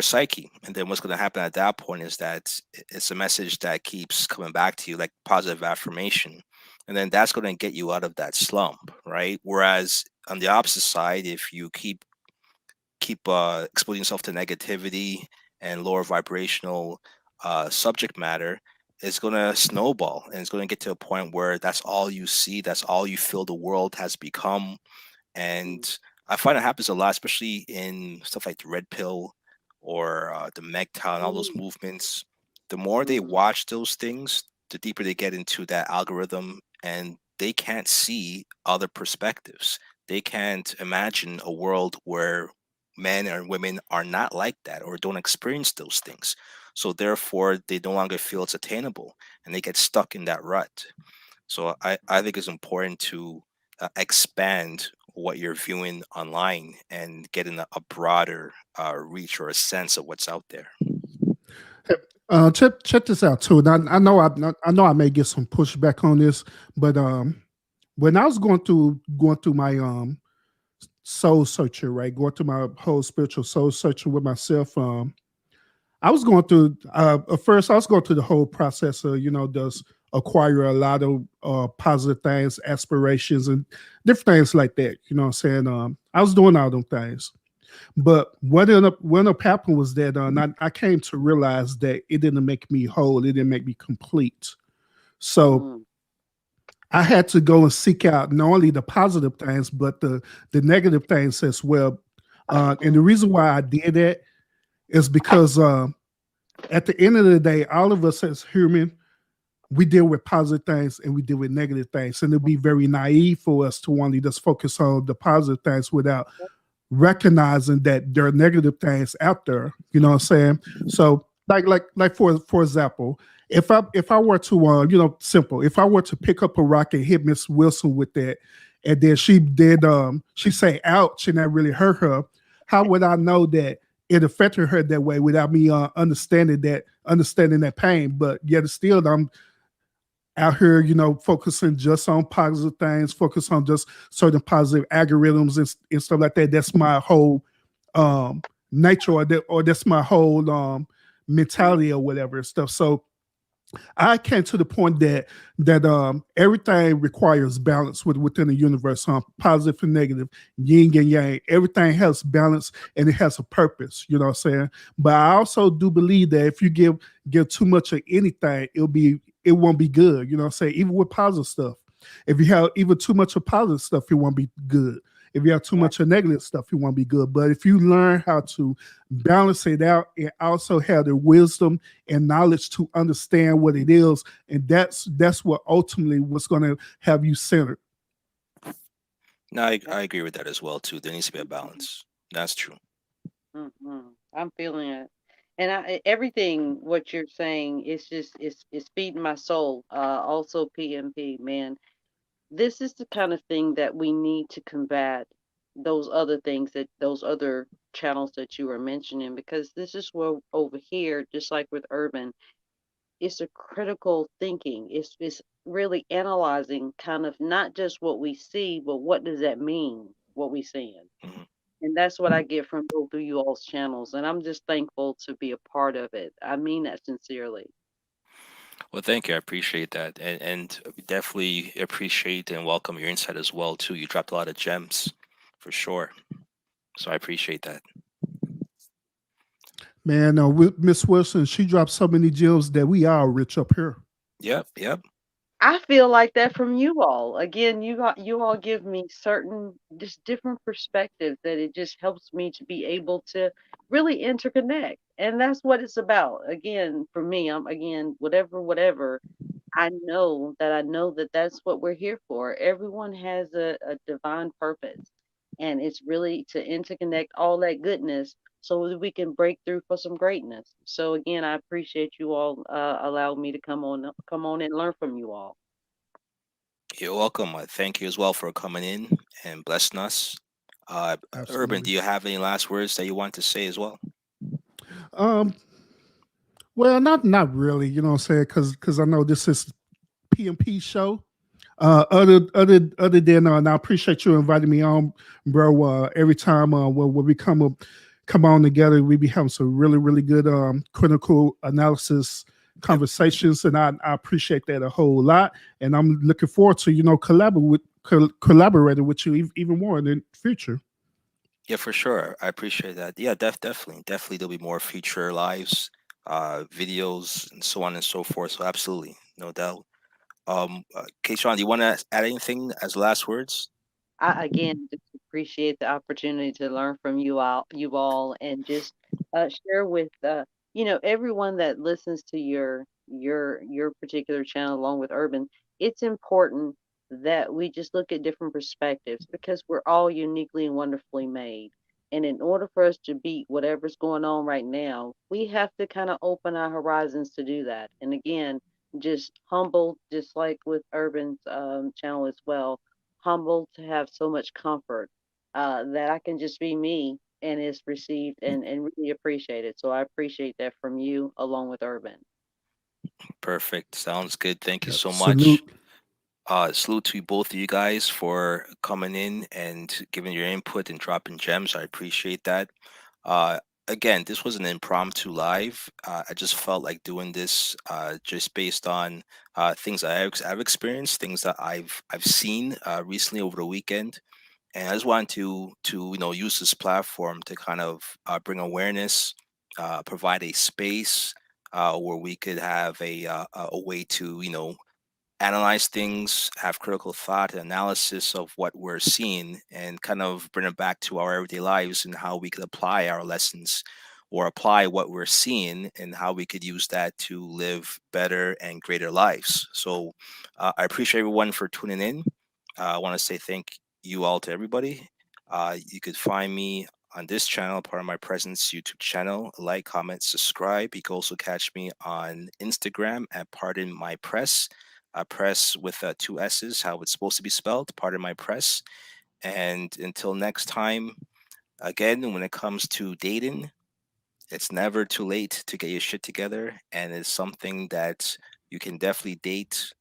psyche. And then what's going to happen at that point is that it's a message that keeps coming back to you, like positive affirmation. And then that's going to get you out of that slump, right? Whereas on the opposite side, if you keep exposing yourself to negativity and lower vibrational subject matter, it's going to snowball, and it's going to get to a point where that's all you see, that's all you feel the world has become. And I find it happens a lot, especially in stuff like the red pill or the MGTOW and all those Mm, movements. The more they mhm, watch those things, the deeper they get into that algorithm, and they can't see other perspectives. They can't imagine a world where men and women are not like that or don't experience those things. So therefore, they no longer feel it's attainable, and they get stuck in that rut. So I think it's important to expand what you're viewing online and getting a broader reach or a sense of what's out there. Check this out too. And I know I may get some pushback on this, but when I was going through my soul searcher, right, going through my whole spiritual soul searcher with myself, I was going through at first I was going through the whole process of does acquire a lot of positive things, aspirations, and different things like that. You know what I'm saying? I was doing all them things. But what ended up happening was that I came to realize that it didn't make me whole. It didn't make me complete. So mm, I had to go and seek out not only the positive things, but the negative things as well. And the mm, reason why I did that is because at the end of the day, all of us as human, we deal with positive things and we deal with negative things. And it'd be very naive for us to want to just focus on the positive things without recognizing that there are negative things out there. You know what I'm saying? So like for example, if I were to simple, if I were to pick up a rock and hit Miss Wilson with that, and then she say ouch and that really hurt her, how would I know that it affected her that way without me understanding that pain? But yet still I'm out here, focusing just on positive things, focus on just certain positive algorithms and stuff like that. That's my whole um nature, or that's my whole mm, mentality or whatever and stuff. So I came to the point that everything requires balance within the universe, positive and negative, yin and yang. Everything has balance and it has a purpose. You know what I'm saying? But I also do believe that if you give too much of anything, it won't be good. You know what I'm saying? Even with positive stuff, if you have even too much of positive stuff, it won't be good. If you have too right. much of negative stuff, it won't be good. But if you learn how to balance it out and also have the wisdom and knowledge to understand what it is, and that's what ultimately what's going to have you centered. No, That, I agree with that as well too. There needs to be a mhm, balance. That's true. I'm feeling it. And everything what you're saying is just it's feeding my soul. Also PMP, man. This is the kind of thing that we need to combat those other things that those other channels that you were mentioning, because this is where over here, just like with urban, it's a critical thinking. It's really analyzing kind of not just what we see, but what does that mean, what we seeing. Mhm. And that's what I get from both of you all's channels. And I'm just thankful to be a part of it. I mean that sincerely. Well, thank you. I appreciate that, and we definitely appreciate and welcome your insight as well too. You dropped a lot of gems, for sure. So I appreciate that. Man, with Miss Wilson, she dropped so many gems that we are rich up here. Yep, yep. I feel like that from you all. Again, you all give me certain just different perspectives that it just helps me to be able to really interconnect. And that's what it's about. Again, for me, I'm again whatever I know that that's what we're here for. Everyone has a divine purpose, and it's really to interconnect all that goodness so that we can break through for some greatness. So again, I appreciate you all allowing me to come on and learn from you all. You're welcome. Thank you as well for coming in and blessing us. Urban, Absolutely. do you have any last words that you want to say as well? Um, Well, not really. You know what I'm saying? Because I know this is PMP show. Other than and I appreciate you inviting me on, bro. Every time when we come on together, we be having some really good critical analysis Yep. conversations, and I appreciate that a whole lot. And I'm looking forward to collaborating with you even more in the future. Yeah, for sure. I appreciate that. Yeah, definitely there'll be more future lives, videos, and so on and so forth. So absolutely, no doubt. Keishan, do you want to add anything as last words? I again just appreciate the opportunity to learn from you all, and just share with everyone that listens to your particular channel along with Urban. It's important that we just look at different perspectives because we're all uniquely and wonderfully made. And in order for us to beat whatever's going on right now, we have to kind of open our horizons to do that. And again, just humble, just like with Urban's channel as well, humbled to have so much comfort that I can just be me and is received and really appreciated. So I appreciate that from you along with Urban. Perfect. Sounds good. Thank you Yep. so much. Salute. Salute to both of you guys for coming in and giving your input and dropping gems. I appreciate that. Uh, Again, this was an impromptu live. I just felt like doing this just based on things I've experienced, things that I've seen recently over the weekend, and I just wanted to use this platform to kind of bring awareness, provide a space where we could have a way to analyze things, have critical thought, analysis of what we're seeing, and kind of bring it back to our everyday lives and how we could apply our lessons or apply what we're seeing and how we could use that to live better and greater lives. So I appreciate everyone for tuning in. I want to say thank you all to everybody. You could find me on this channel, part of my presence YouTube channel. Like, comment, subscribe. You can also catch me on Instagram at Pardon My Press. Press with two S's, how it's supposed to be spelled. Pardon my press. And until next time, again, when it comes to dating, it's never too late to get your shit together, and it's something that you can definitely date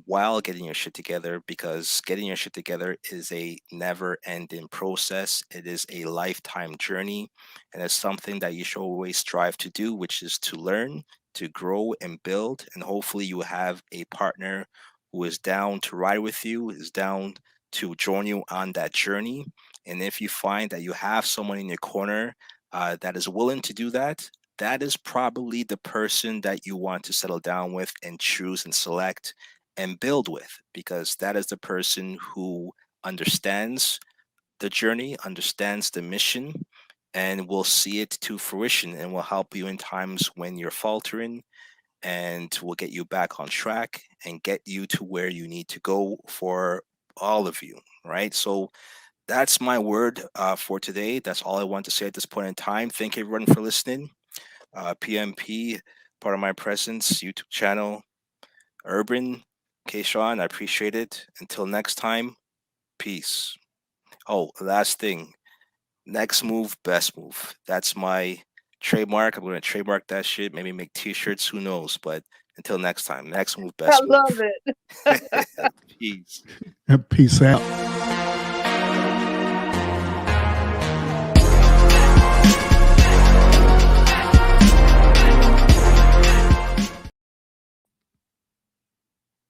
while getting your shit together, because getting your shit together is a never ending process. It is a lifetime journey, and it's something that you should always strive to do, which is to learn, to grow and build. And hopefully you have a partner who is down to ride with you, is down to join you on that journey. And if you find that you have someone in your corner that is willing to do that, that is probably the person that you want to settle down with and choose and select and build with, because that is the person who understands the journey, understands the mission, and will see it to fruition and will help you in times when you're faltering, and will get you back on track and get you to where you need to go for all of you, right? So that's my word for today. That's all I want to say at this point in time. Thank you everyone for listening. PMP, part of my presence, YouTube channel, Urban, Kayshawn, I appreciate it. Until next time, peace. Oh, last thing. Next move, best move. That's my trademark. I'm going to trademark that shit. Maybe make t-shirts. Who knows? But until next time, next move, I best love move. it. Peace. Peace out.